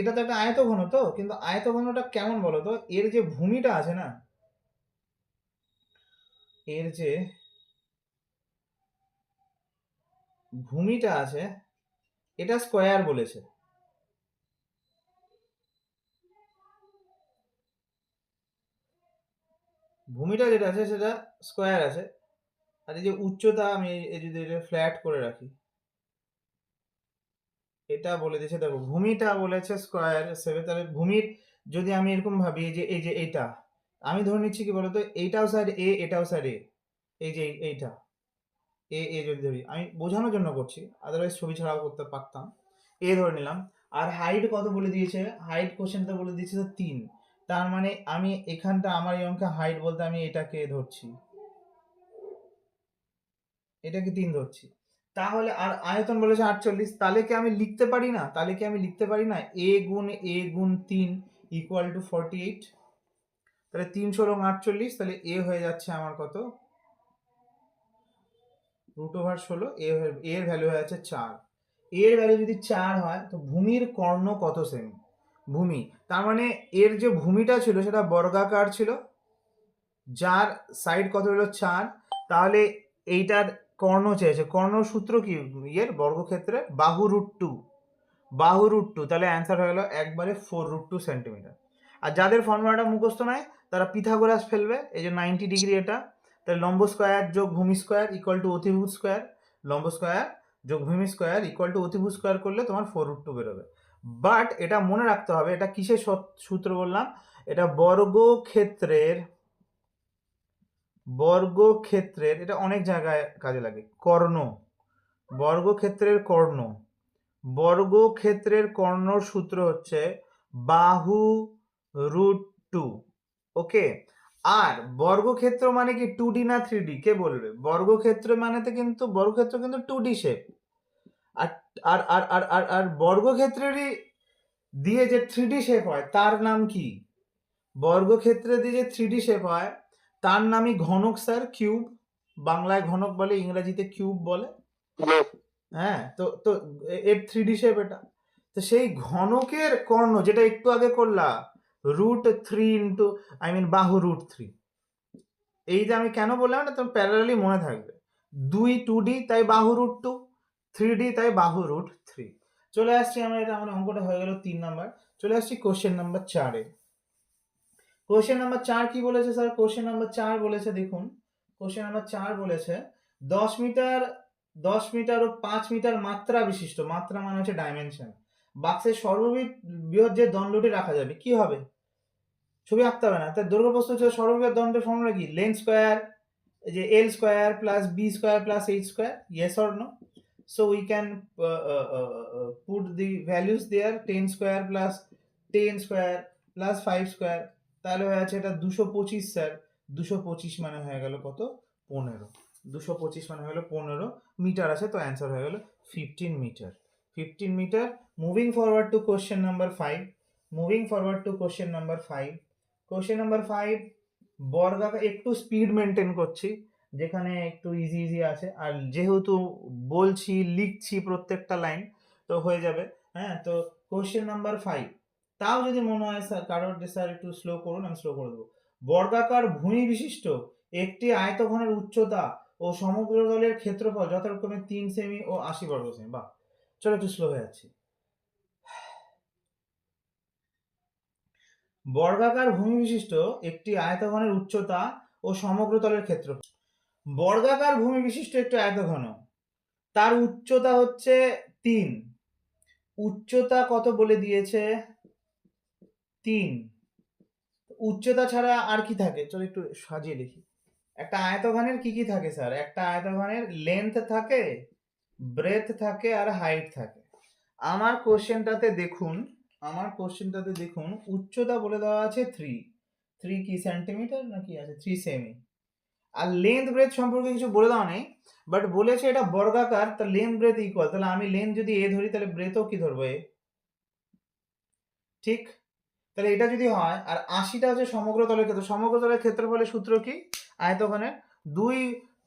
এটা তো একটা আয়তঘন, তো কিন্তু আয়তঘনটা কেমন বলো তো? এর যে ভূমিটা আছে না, এর যে ভূমিটা আছে এটা স্কোয়ার বলেছে, ভূমিটা যেটা আছে সেটা স্কোয়ার আছে, আর এই যে উচ্চতা আমি এই যদি এটা ফ্ল্যাট করে রাখি, এটা বলে দিয়েছে, দেখো ভূমিটা বলেছে স্কোয়ার সেভে, তাহলে ভূমির যদি আমি এরকম ভাবি এই যে এইটা, আমি ধরে নিচ্ছি কি বলতো, এইটাও সাইড এ এটাও সাইড এ, এই যে এইটা এ এ যদি ধরি, আমি বোঝানোর জন্য করছি, আদারওয়াইজ ছবি ছাড়াও করতে পারতাম, এ ধরে নিলাম। আর হাইট কত বলে দিয়েছে, হাইট কোশ্চেনটা বলে দিয়েছে তো 3, তার মানে আমি এখানটা আমার এই অঙ্কে হাইট বলতে আমি এটাকে ধরছি, এটাকে 3 ধরছি। তাহলে আর আয়তন বলেছে 48, তাহলে কি আমি লিখতে পারি না, এ গুণ 3 ইকুয়াল টু 48, তাহলে 3 × 48, তাহলে এ হয়ে যাচ্ছে আমার কত, √16, এর ভ্যালু হয়ে যাচ্ছে 4। এর ভ্যালু যদি 4 হয় তো ভূমির কর্ণ কত সেমি, ভূমি তার মানে এর যে ভূমিটা ছিল সেটা বর্গাকার ছিল, যার সাইড কত হলো 4, তাহলে এইটার কর্ণ চেয়েছে, কর্ণ সূত্র কি এর বর্গক্ষেত্রে বাহু √2, তাহলে অ্যান্সার হয়ে গেল একবারে 4√2 সেন্টিমিটার। আর যাদের ফর্মুলাটা মুখস্থ নয় তারা পিথাগোরাস ফেলবে, এই যে 90 ডিগ্রি এটা, তাহলে লম্ব স্কোয়ার যোগ ভূমি স্কোয়ার ইকুয়াল টু অতিভুজ স্কোয়ার, লম্ব স্কোয়ার যোগ ভূমি স্কোয়ার ইকুয়াল টু অতিভুজ স্কোয়ার করলে তোমার 4√2 বেরোবে। বাট এটা মনে রাখতে হবে, এটা কিসের সূত্র বললাম, এটা বর্গক্ষেত্রের এটা অনেক জায়গায় কাজে লাগে, বর্গক্ষেত্রের কর্ণর সূত্র হচ্ছে বাহু √2। ওকে, আর বর্গক্ষেত্র মানে কি 2D না 3D কে বলবে, বর্গক্ষেত্র কিন্তু 2D শেপ, আর আর আর আর আর আর বর্গক্ষেত্রেরই দিয়ে যে 3D শেপ হয় তার নাম কি, বর্গক্ষেত্রে দিয়ে যে 3D শেপ হয় তার নামই ঘনক স্যার, কিউব, বাংলায় ঘনক বলে, ইংরেজিতে কিউব বলে। হ্যাঁ, তো তো এর 3D শেপ এটা, তো সেই ঘনকের কর্ণ যেটা একটু আগে করলা √3 ইন্টু বাহু √3, এই যে আমি কেন বললাম না, তোমার প্যারালালি মনে থাকবে, 2D তাই বাহু √2, 3D তাই বাহু √3। চলে আসছি আমরা, এটা আমার অঙ্কটা হয়ে গেল 3 নাম্বার। চলে আসছি কোশ্চেন নাম্বার 4-এ। কোশ্চেন নাম্বার 4 কি বলেছে স্যার, কোশ্চেন নাম্বার 4 বলেছে, দেখুন কোশ্চেন নাম্বার 4 বলেছে 10 মিটার ও 5 মিটার মাত্রা বিশিষ্ট, মাত্রা মানে হচ্ছে ডাইমেনশন, বাক্সের সর্ববৃহৎ যে দণ্ডটি রাখা যাবে কি হবে, ছবি আঁকতে হবে না, তার দৈর্ঘ্য প্রস্থ হচ্ছে সর্ববৃহৎ দণ্ডের ফর্মুলা কি, লেন্থ স্কয়ার, যে L square plus B square plus H square, yes or no? So we can put the values there, 10 square plus 10 square plus 5 square, তাহলে হয়ে আছে এটা 225 স্যার, 225 মানে হয়ে গেল কত, 15, 225 মানে হলো 15 মিটার আছে, তো অ্যান্সার হয়ে গেল 15 metre, 15 metre. Moving forward to question number 5, question number 5 বর্গাকার, একটু স্পিড মেনটেন করছি যেখানে একটু ইজি আছে, আর যেহেতু বলছি লিখছি প্রত্যেকটা লাইন তো হয়ে যাবে। হ্যাঁ, তো কোশ্চেন নাম্বার 5, তাও যদি মনে হয় স্যার কারোর যে স্যার একটু স্লো করুন, আমি স্লো করে দেবো। বর্গাকার ভূমি বিশিষ্ট একটি আয়তঘনের উচ্চতা ও সমগ্র তলের ক্ষেত্রফল যথাক্রমে 3 সেমি ও 80 বর্গ সেমি। বাহ, চলো একটু স্লো হয়ে যাচ্ছি। বর্গাকার ভূমি বিশিষ্ট একটি আয়তঘনের উচ্চতা ও সমগ্র তলের ক্ষেত্রফল, বর্গাকার ভূমি বিশিষ্ট একটি আয়তঘন, তার উচ্চতা হচ্ছে 3, উচ্চতা কত বলে দিয়েছে 3, উচ্চতা ছাড়া আর কি থাকে, চলো একটু সাজিয়ে লিখি। একটা আয়তঘনের কি কি থাকে স্যার, একটা আয়তঘনের লেন্থ থাকে, ব্রেথ থাকে আর হাইট থাকে। আমার কোশ্চেনটাতে দেখুন উচ্চতা বলে দেওয়া আছে 3 কি সেন্টিমিটার নাকি আছে, 3 সেমি, আর লেন্থ ব্রেথ সম্পর্কে কিছু বলে দেওয়া নেই, বাট বলেছে এটা বর্গাকার, তার লেন্থ ব্রেথ ইকুয়াল, তাহলে আমি লেন্থ যদি এ ধরি তাহলে ব্রেথও কি ধরবো এ, ঠিক? তাহলে এটা যদি হয়, আর 80টা হচ্ছে সমগ্র তলের ক্ষেত্র, সমগ্র তলের ক্ষেত্রফলের সূত্র কি, আয়তঘনের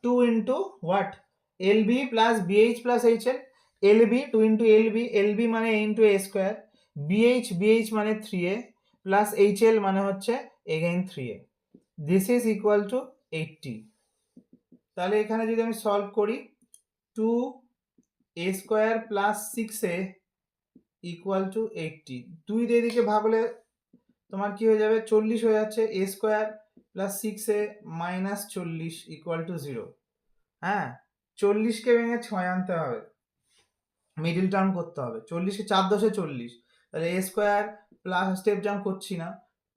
2 into what, L B plus BH plus H L, L B 2 into L B মানে A into A square, BH মানে 3a প্লাস এইচ এল মানে হচ্ছে again 3a, this is equal to 80। তাহলে এখানে যদি আমি সলভ করি 2 A square plus 6a equal to 80। 2 দিয়ে দিকে ভাগ হলে তোমার কি হয়ে যাবে, 40 হয়ে যাচ্ছে। A square plus 6a minus 40 equal to 0। হ্যাঁ, 40কে ভেঙে 6 আনতে হবে, মিডিল টার্ম করতে হবে। 40কে 4 দশে 40, তাহলে A square plus, step jump করছি না,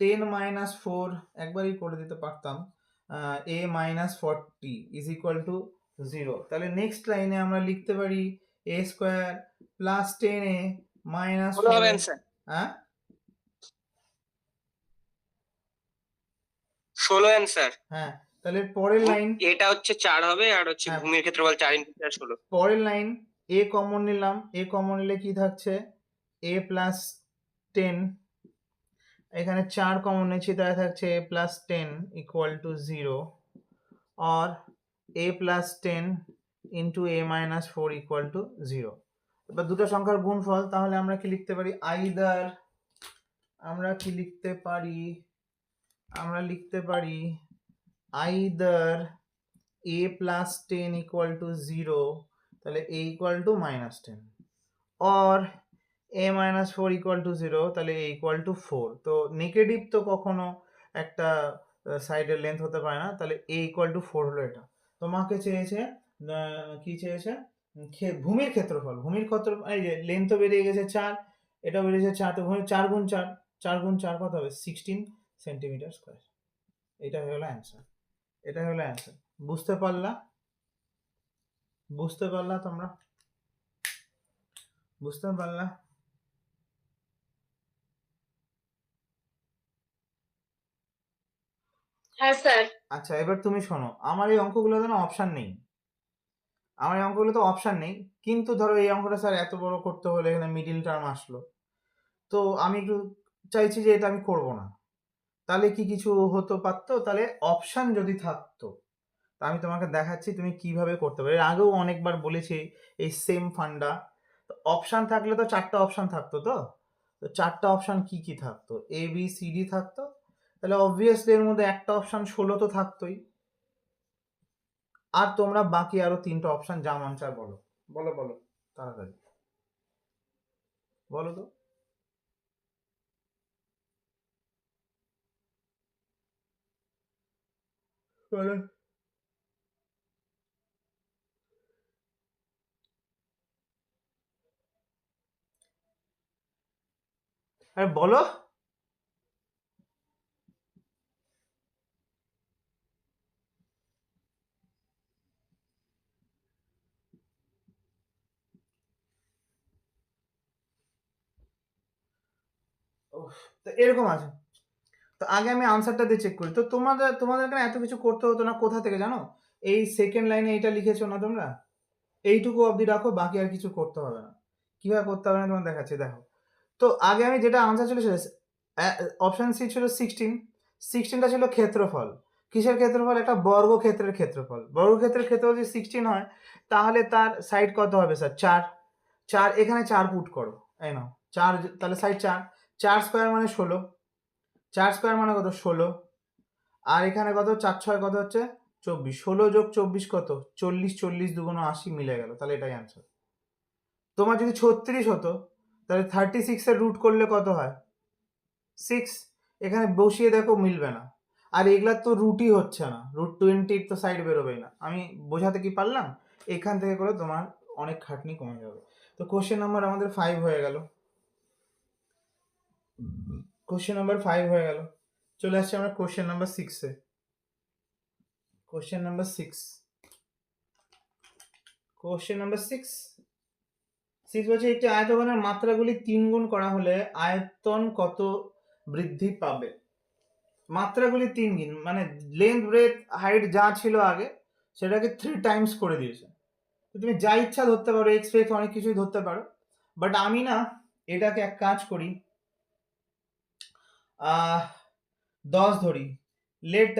10 মাইনাস 4 একবারই করে দিতে পারতাম, এ মাইনাস 40 ইজ ইকুয়াল টু 0। তাহলে নেক্সট লাইনে আমরা লিখতে পারি A square plus 10a minus হলো 4। হবে অ্যান্সার। হ্যাঁ, 16 অ্যান্সার। হ্যাঁ, তাহলে পরের লাইন, এটা হচ্ছে 4 হবে, আর হচ্ছে হ্যাঁ, ভূমির ক্ষেত্রফল 4 ইন্টু 4 16। পরের লাইন এ কমন নিলাম, এ কমন নিলে কি থাকছে, এ প্লাস 10, এখানে 4 কমন নিচ্ছি, তাই থাকছে a প্লাস 10 ইকুয়াল টু 0, और a plus 10 into a minus 4 equal to 0। এবার দুটো সংখ্যার গুণফল, তাহলে আমরা কি লিখতে পারি, আইদার আমরা কি লিখতে পারি, আমরা লিখতে পারি either a plus 10 equal to 0, তাহলে a ইকুয়াল টু মাইনাস 10, और a মাইনাস 4 ইকুয়াল টু 0, তাহলে a ইকুয়াল টু 4। তো নেগেটিভ তো কখনো একটা সাইডের লেন্থ হতে পারে না, তাহলে a ইকুয়াল টু 4 হলো এটা। তোমাকে চেয়েছে কি চেয়েছে, ভূমির ক্ষেত্রফল, ভূমির ক্ষেত্র, এই যে লেন্থ তো বেরিয়ে গেছে 4, এটা বেরিয়েছে 4, তো ভূমির 4 গুণ 4, 4 গুণ 4 কত হবে, 16 সেন্টিমিটার স্কোয়ার। এটা হয়ে গেল অ্যান্সার, এটা হয়ে গেল অ্যান্সার। বুঝতে পারলা, বুঝতে পারলা তোমরা, বুঝতে পারলা? হ্যাঁ স্যার। আচ্ছা, এবার তুমি শোনো, আমার এই অঙ্কগুলোতে না অপশান নেই, আমার এই অঙ্কগুলো তো অপশান নেই, কিন্তু ধরো এই অঙ্কটা স্যার এত বড় করতে হলে এখানে মিডিল টার্ম আসলো, তো আমি একটু চাইছি যে এটা আমি করব না, তাহলে কি কিছু হতো পারতো, তাহলে অপশান যদি থাকতো, তা আমি তোমাকে দেখাচ্ছি তুমি কিভাবে করতে পারো। এর আগেও অনেকবার বলেছি এই সেম ফান্ডা। তো অপশান থাকলে তো 4টা অপশান থাকতো, তো 4টা অপশান কি কি থাকতো, এ বি সি ডি থাকতো, তাহলে অবভিয়াসলি এর মধ্যে একটা অপশান 16 তো থাকতোই, আর তোমরা বাকি আরো 3টা অপশন যা মন চায় বলো, বলো বলো তাড়াতাড়ি বলো তো। বলো। আরে বলো। উফ, তো এরকম আছে, তো আগে আমি আনসারটা দিয়ে চেক করি। তো তোমাদের তোমাদের এখানে এত কিছু করতে হতো না, কোথা থেকে জানো, এই সেকেন্ড লাইনে এইটা লিখেছো না তোমরা, এইটুকু অবধি রাখো, বাকি আর কিছু করতে হবে না। কিভাবে করতে হবে না তোমার দেখাচ্ছি, দেখো। তো আগে আমি যেটা আনসার ছিল সেটা অপশন সি ছিল 16, 16টা ছিল ক্ষেত্রফল। কিসের ক্ষেত্রফল, একটা বর্গক্ষেত্রের ক্ষেত্রফল। বর্গক্ষেত্রের ক্ষেত্রফল যদি 16 হয়, তাহলে তার সাইড কত হবে স্যার, 4। 4 এখানে 4 পুট করো, এই নাও 4, তাহলে সাইড 4, 4 স্কোয়ার মানে 16, 4 স্কোয়ার মানে কত 16, আর এখানে কত 4 6 কত হচ্ছে 24, 16 যোগ 24 কত 40, 40 দুগুণ 80 মিলে গেল, তাহলে এটাই অ্যান্সার। তোমার যদি 36 হতো, তাহলে 36 এর রুট করলে কত হয় 6, এখানে বসিয়ে দেখো মিলবে না, আর এগুলার তো রুটই হচ্ছে না, রুট 20 তো সাইড বেরোবেই না। আমি বোঝাতে কি পারলাম, এখান থেকে করে তোমার অনেক খাটনি কমে যাবে। তো কোশ্চেন নাম্বার আমাদের 5 হয়ে গেল, কোশ্চেন নাম্বার 5 হয়ে গেল। চলে আসছে আমরা কোশ্চেন নাম্বার 6-এ। কোশ্চেন নাম্বার 6, কোশ্চেন নাম্বার 6 বলছে একটি আয়তঘনের মাত্রাগুলি 3 গুণ করা হলে আয়তন কত বৃদ্ধি পাবে। মাত্রাগুলি 3 গুণ মানে লেন্থ ব্রেথ হাইট যা ছিল আগে সেটাকে 3 টাইমস করে দিয়েছে। তো তুমি যা ইচ্ছা ধরতে পারো, এক্স ফেক্স অনেক কিছুই ধরতে পারো, বাট আমি না এটাকে এক কাজ করি, 10 ধরি। লেট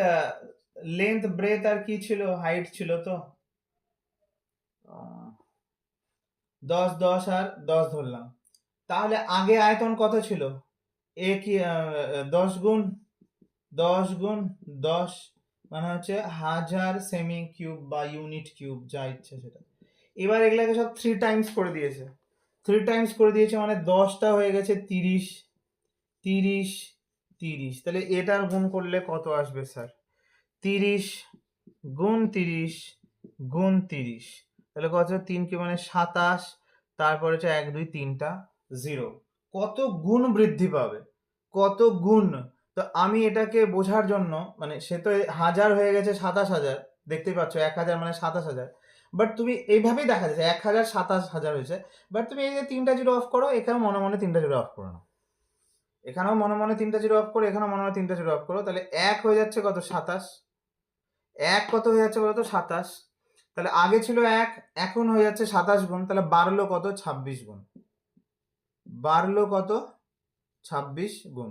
লেন্থ ব্রেথ আর কি ছিল, হাইট ছিল, তো 10 10 আর 10 ধরলাম। তাহলে আগে আয়তন কত ছিল, এ কি 10 গুণ 10 গুণ 10 মানে হচ্ছে 1000 সেমি কিউব বা ইউনিট কিউব, যা ইচ্ছে সেটা। এবার এগুলাকে সব 3 টাইমস করে দিয়েছে। 3 টাইমস করে দিয়েছে মানে 10টা হয়ে গেছে 30, 30, 30। তাহলে এটার গুণ করলে কত আসবে স্যার? 30 গুণ 30 গুণ 30, তাহলে কত হচ্ছে? 3 কি মানে 27, তারপরে হচ্ছে 1 2 3টা 0। কত গুণ বৃদ্ধি পাবে, কত গুণ। তো আমি এটাকে বোঝার জন্য, মানে সে তো হাজার হয়ে গেছে 27,000, দেখতেই পাচ্ছ 1000 মানে 27,000, বাট তুমি এইভাবেই দেখা যাচ্ছে 1000 27,000 হয়েছে। বাট তুমি এই যে 3টা জিরো অফ করো, এখানেও মনে মনে 3টা জিরো অফ করো না, এখানেও মনে মনে 3টা জিরো অফ করো, এখানেও মনে মনে 3টা জিরো অফ করো, তাহলে 1 হয়ে যাচ্ছে কত? 27। 1 কত হয়ে যাচ্ছে বলতো? 27। তাহলে আগে ছিল 1, এখন হয়ে যাচ্ছে 27 গুণ, তাহলে বাড়লো কত? 26 গুণ। বাড়লো কত? 26 গুণ।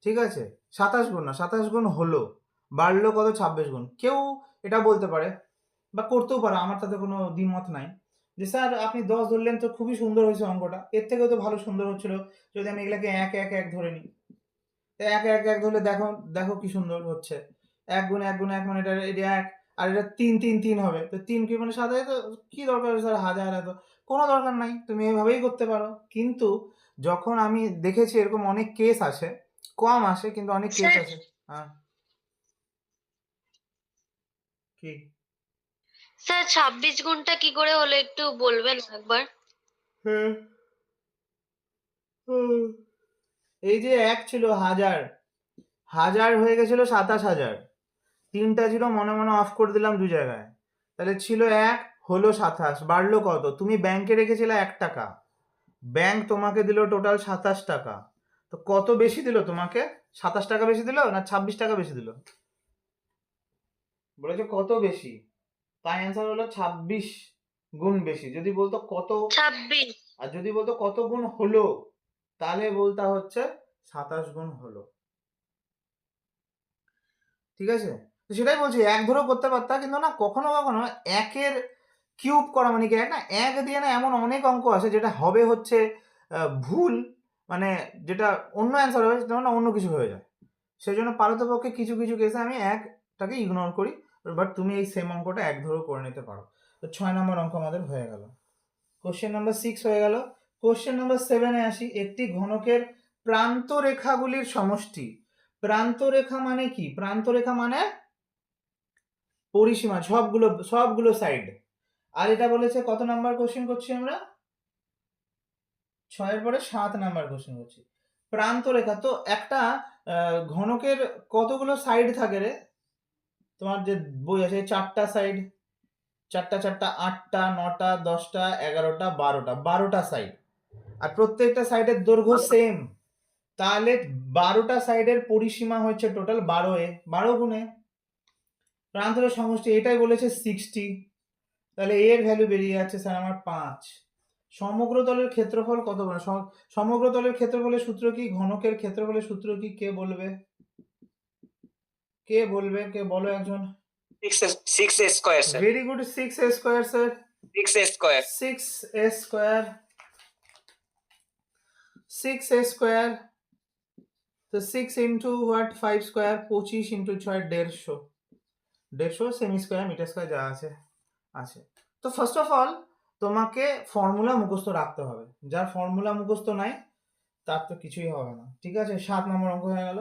ঠিক আছে, 27 গুণ না, 27 গুণ হলো, বাড়লো কত? 26 গুণ। কেউ এটা বলতে পারে বা করতেও পারে, আমার তাতে কোনো দ্বিমত নাই, যে স্যার আপনি 10 ধরলেন তো খুবই সুন্দর হয়েছে অঙ্কটা, এর থেকেও তো ভালো সুন্দর হচ্ছিল যদি আমি এগুলাকে 1 1 1 ধরে নিই। 1 1 1 ধরলে দেখো দেখো কি সুন্দর হচ্ছে। 1 গুণ 1 গুণ 1 মানে এটা 1, আর এটা 3 3 3 হবে, তো 3 কি মানে 7, তো কি দরকার স্যার হাজার এত? কোনো দরকার নাই, তুমি এভাবেই করতে পারো। কিন্তু যখন আমি দেখেছি এরকম অনেক কেস আছে, কম আসে কিন্তু অনেক কেস স্যার আছে। হ্যাঁ, কি? স্যার 26 গুণটা কি করে হলো একটু বলবেন একবার? হ্যাঁ, এই যে 1 ছিল হাজার, হাজার হয়ে গেছিল 27,000, 3টা জিরো মনে মনে অফ করে দিলাম 2 জায়গায়, তাহলে ছিল 1, হলো 27, বাড়লো কত? তুমি ব্যাংকে রেখেছিলে 1 টাকা, ব্যাংক তোমাকে দিল টোটাল 27 টাকা, তো কত বেশি দিল তোমাকে? 27 টাকা বেশি দিল না 26 টাকা বেশি দিল? বলেছে কত বেশি, তাই অ্যান্সার হলো 26 গুণ বেশি। যদি বলতো কত, 26। আর যদি বলতো কত গুণ হলো, তাহলে বলতা হচ্ছে 27 গুণ হলো। ঠিক আছে, তো সেটাই বলছি, 1 ধরেও করতে পারতা, কিন্তু না, কখনো কখনো 1-এর কিউব করা মানে কি 1 না, 1 দিয়ে না এমন অনেক অঙ্ক আছে যেটা হবে হচ্ছে ভুল, মানে যেটা অন্য অ্যান্সার হবে সেটা না অন্য কিছু হয়ে যায়। সেই জন্য পারতপক্ষে কিছু কিছু কেসে আমি 1টাকে ইগনোর করি, বাট তুমি এই সেম অঙ্কটা 1 ধরেও করে নিতে পারো। তো 6 নম্বর অঙ্ক আমাদের হয়ে গেল। কোশ্চেন নাম্বার 6 হয়ে গেল। কোশ্চেন নাম্বার 7-এ আসি। একটি ঘনকের প্রান্ত রেখাগুলির সমষ্টি। প্রান্ত রেখা মানে কি? প্রান্ত রেখা মানে পরিসীমা, সবগুলো সবগুলো সাইড। আর এটা বলেছে কত নাম্বার কোশ্চেন করছি আমরা? 6-এর পরে 7 নাম্বার কোশ্চেন করছি। প্রান্ত রেখা, তো একটা ঘনকের কতগুলো সাইড থাকে রে? তোমার যে বই আছে 4টা সাইড, 4টা 4টা 8টা 9টা 10টা 11টা 12টা, 12টা সাইড, আর প্রত্যেকটা সাইডের দৈর্ঘ্য সেম, তাহলে 12টা সাইডের পরিসীমা হচ্ছে টোটাল 12A, 12 গুণে প্রান্তরের সমষ্টি, এটাই বলেছে 60, তাহলে এর ভ্যালু বেরিয়ে যাচ্ছে স্যার আমার 5। সমগ্র তলের ক্ষেত্রফল কত বলে? সমগ্র তলের ক্ষেত্রফলের সূত্র কি? ঘনকের ক্ষেত্রফলের সূত্র কি? কে বলবে? কে বলবে? কে বলো একজন। 6 square sir. Very good, 6a square sir. 6 square. 6a square, 6a square, তো 6 ইন্টু হোয়াট 5 স্কোয়ার, 25 ইন্টু 6 150, 150 সেমি স্কোয়ার মিটার স্কোয়ার যা আছে আছে। তো ফার্স্ট অফ অল তোমাকে ফর্মুলা মুখস্থ রাখতে হবে, যার ফর্মুলা মুখস্থ নাই তার তো কিছুই হবে না। ঠিক আছে, 7 নম্বর অঙ্ক হয়ে গেল।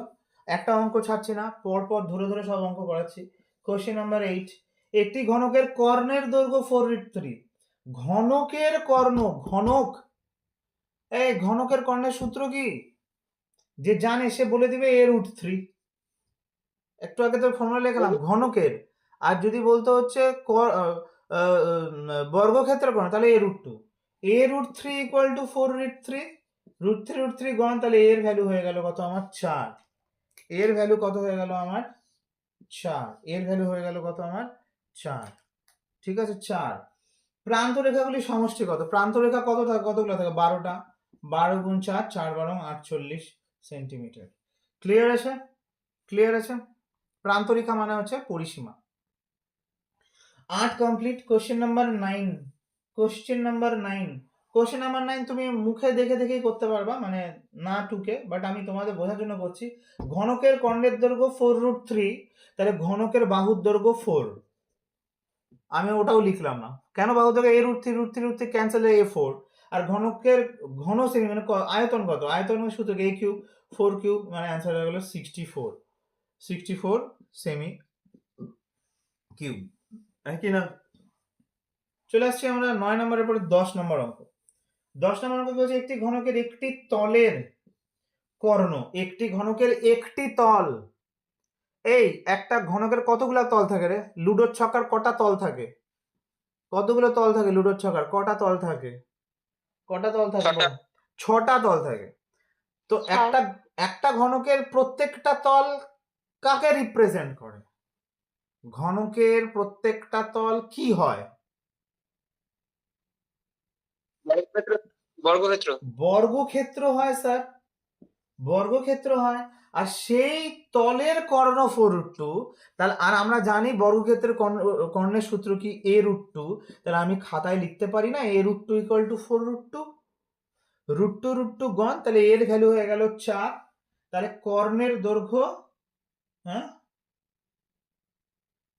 একটা অঙ্ক ছাড়ছি না, পরপর ধরে ধরে সব অঙ্ক করাচ্ছি। Question number 8। একটি ঘনকের কর্ণের দৈর্ঘ্য 4√3। ঘনকের কর্ণ, ঘনক, এই ঘনকের কর্ণের সূত্র কি? যে জানে সে বলে দিবে a√3। একটু আগে তো ফর্মুলা লিখলাম ঘনকের। আর যদি বলতে হচ্ছে বর্গক্ষেত্রের কর্ণ, তাহলে a√2। a√3 ইকুয়াল টু 4√3, √3 গণ, তাহলে এর ভ্যালু হয়ে গেল কত আমার? 4। এর ভ্যালু কত হয়ে গেল আমার? 4। এর ভ্যালু হয়ে গেল কত আমার? 4। ঠিক আছে, 4। প্রান্ত রেখাগুলির সমষ্টি কত? প্রান্ত রেখা কত থাকে, কতগুলো থাকে? 12টা। 12 গুণ 4, 4 12 48 সেন্টিমিটার। ক্লিয়ার আছে? ক্লিয়ার আছে? প্রান্ত রেখা মানে হচ্ছে পরিসীমা। 8 complete. Question number 9। Question number 9। Question number 9 তুমি মুখে দেখে দেখেই করতে পারবা, মানে না টুকে, বাট আমি তোমাদের বোঝার জন্য করছি। ঘনকের কর্ণের দৈর্ঘ্য 4√3, তাহলে ঘনকের বাহুর দৈর্ঘ্য 4। আমি ওটাও লিখলাম না। কেন বাহু থেকে √3 ক্যান্সেল A4, আর ঘনকের ঘন সেমি মানে আয়তন কত, আয়তন সূত্র A কিউব 4 কিউব মানে অ্যান্সার হয়ে গেল 64 সেমি কিউব, কি না? চলে আসছি আমরা 9 নম্বরের পরে 10 নম্বর অঙ্ক। 10 নম্বর অঙ্ক বলছে একটি ঘনকের একটি তলের কর্ণ, একটি ঘনকের একটি তল। এই একটা ঘনকের কতগুলা তল থাকে রে? লুডোর ছক্কার কটা তল থাকে? কতগুলো তল থাকে লুডোর ছক্কার? কটা তল থাকে? কটা তল থাকে? ছটা। 6টা তল থাকে। তো স্যার একটা ঘনকের প্রত্যেকটা তল কাকে রিপ্রেজেন্ট করে? ঘনকের প্রত্যেকটা তল কি হয়? বর্গক্ষেত্র। বর্গক্ষেত্র হয় স্যার, বর্গক্ষেত্র হয়। আর সেই তলের কর্ণ 4√2, তাহলে আর আমরা জানি বর্গক্ষেত্রের কর্ণের সূত্র কি A√2, তাহলে আমি খাতায় লিখতে পারি না A√2 = 4√2, √2 গণ, তাহলে এর ভ্যালু হয়ে গেল 4। তাহলে কর্ণের দৈর্ঘ্য, হ্যাঁ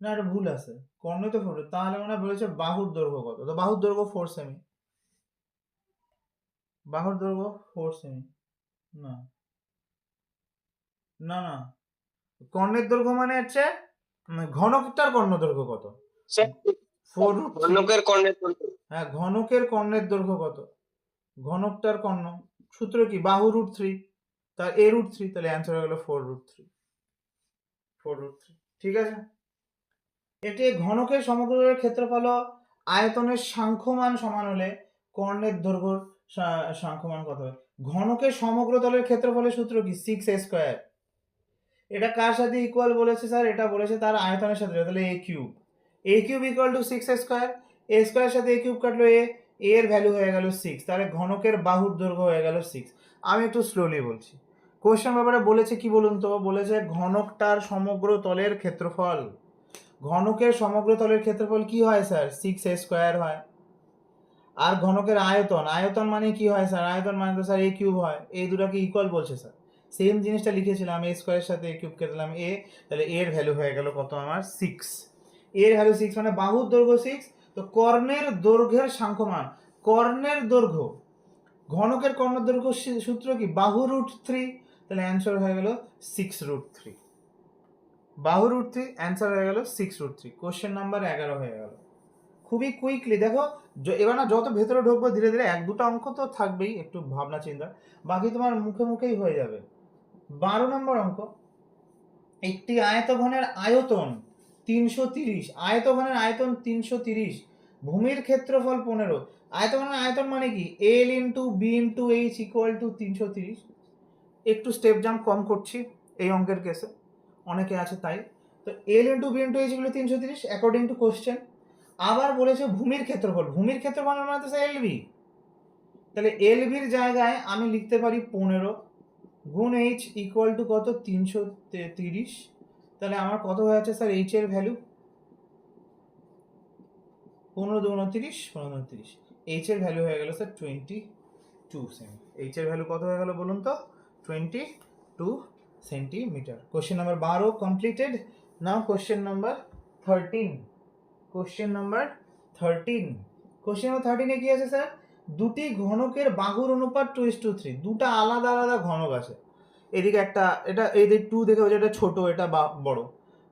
না এটা ভুল আছে, কর্ণ তো 4, তাহলে মানে বলেছে বাহুর দৈর্ঘ্য কত? তো বাহুর দৈর্ঘ্য 4 সেমি, বাহুর দৈর্ঘ্য 4 সেমি। না না না, কর্ণের দৈর্ঘ্য মানে হচ্ছে ঘনকটার কর্ণ দৈর্ঘ্য কত? 4√3। ঘনকের কর্ণের দৈর্ঘ্য। হ্যাঁ, ঘনকের কর্ণের দৈর্ঘ্য কত? ঘনকটার কর্ণ সূত্র কি? বাহু √3, তার A√3, তাহলে অ্যান্সার হয়ে গেল 4√3। ঠিক আছে। এটি ঘনকের সমগ্র ক্ষেত্রফল আয়তনের সাংখ্যমান সমান হলে কর্ণের দৈর্ঘ্য সাংখ্যমান কত হবে? ঘনকের সমগ্র তলের ক্ষেত্রফলের সূত্র কি? 6a²। এটা কার সাথে ইকুয়াল বলেছে স্যার? এটা বলেছে তার আয়তনের সাথে, তাহলে a cube. a cube = 6a², a স্কয়ারের সাথে a কিউব কাটলো a, এর ভ্যালু হয়ে গেল 6, তাহলে ঘনকের বাহুর দৈর্ঘ্য হয়ে গেল 6। আমি একটু স্লোলি বলছি। কোশ্চেন ব্যাপারে বলেছে কি বলুন তো? বলেছে ঘনকটার সমগ্র তলের ক্ষেত্রফল। ঘনকের সমগ্র তলের ক্ষেত্রফল কি হয় স্যার? 6a² হয়। আর ঘনকের আয়তন, আয়তন মানে কি হয় স্যার? আয়তন মানে তো স্যার a কিউব হয়। এই দুটাকে ইকুয়াল বলছে স্যার, সেম জিনিসটা লিখেছিলাম, a স্কয়ারের সাথে a কিউব কেটে দিলাম a, তাহলে এর ভ্যালু হয়ে গেল কত আমার? 6। এর ভ্যালু 6 মানে বাহুর দৈর্ঘ্য 6, তো কর্ণের দৈর্ঘ্যের সাংখ্যমান, কর্ণের দৈর্ঘ্য, ঘনকের কর্ণের দৈর্ঘ্য সূত্র কি? বাহু √3, তাহলে অ্যান্সার হয়ে গেল 6√3। বাহু √3, অ্যান্সার হয়ে গেল 6√3। কোশ্চেন নাম্বার 11 হয়ে গেল। খুবই কুইকলি দেখো, এবার না যত ভেতরে ঢুকবো ধীরে ধীরে 1-2টা অঙ্ক তো থাকবেই একটু ভাবনা চিন্তা, বাকি তোমার মুখে মুখেই হয়ে যাবে। 12 নম্বর অঙ্ক, একটি আয়তঘনের আয়তন 330, আয়তঘনের আয়তন 330, ভূমির ক্ষেত্রফল 15। আয়তঘনের আয়তন মানে কি? L × B × H = 330। একটু স্টেপ জাম্প কম করছি এই অঙ্কের কেসে, অনেকে আছে তাই। তো L × B × H = 330 according to question. আবার বলেছে ভূমির ক্ষেত্রফল, ভূমির ক্ষেত্রফল মানে তো LB, তাহলে LBর জায়গায় আমি লিখতে পারি 15 গুণ H = কত? 330। তাহলে আমার কত হয়ে যাচ্ছে স্যার H এর ভ্যালু? 15 × 2 = 29, 29। H এর ভ্যালু হয়ে গেল স্যার 22 সেমি। H এর ভ্যালু কত হয়ে গেল বলুন তো? 22 centimetre. Question number 12 completed. Now question number 13। Question number 13। Question number 13 এ কি আছে স্যার? দুটি ঘনকের বাহুর অনুপাত 2:3, দুটো আলাদা আলাদা ঘনক আছে। এদিকে একটা, এটা এদিক 2 দেখে বোঝা এটা ছোট, এটা বড়।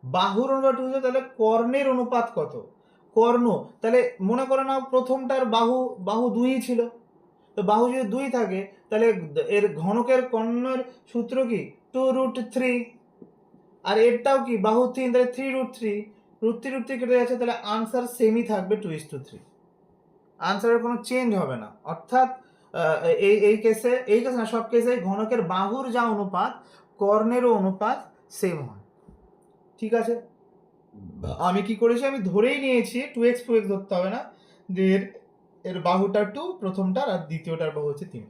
বাহুর অনুপাত 2, তাহলে কর্ণের অনুপাত কত? কর্ণ, তাহলে মনে করে নাও প্রথমটার বাহু 2 ছিল, তো বাহু যদি 2 থাকে তাহলে এর ঘনকের কর্ণের সূত্র কি? 2√3। আর এরটাও কি? বাহু 3, তাহলে 3√3, √3 কেটে যাচ্ছে, তাহলে আনসার সেমই থাকবে 2:3। আনসারের কোনো চেঞ্জ হবে না, অর্থাৎ এই কেসে না, সব কেসে ঘনকের বাহুর যা অনুপাত কর্ণেরও অনুপাত সেম হয়। ঠিক আছে, আমি কি করেছি? আমি ধরেই নিয়েছি 2x ধরতে হবে না, যে এর বাহুটা 2 প্রথমটার, আর দ্বিতীয়টার বাহু হচ্ছে 3।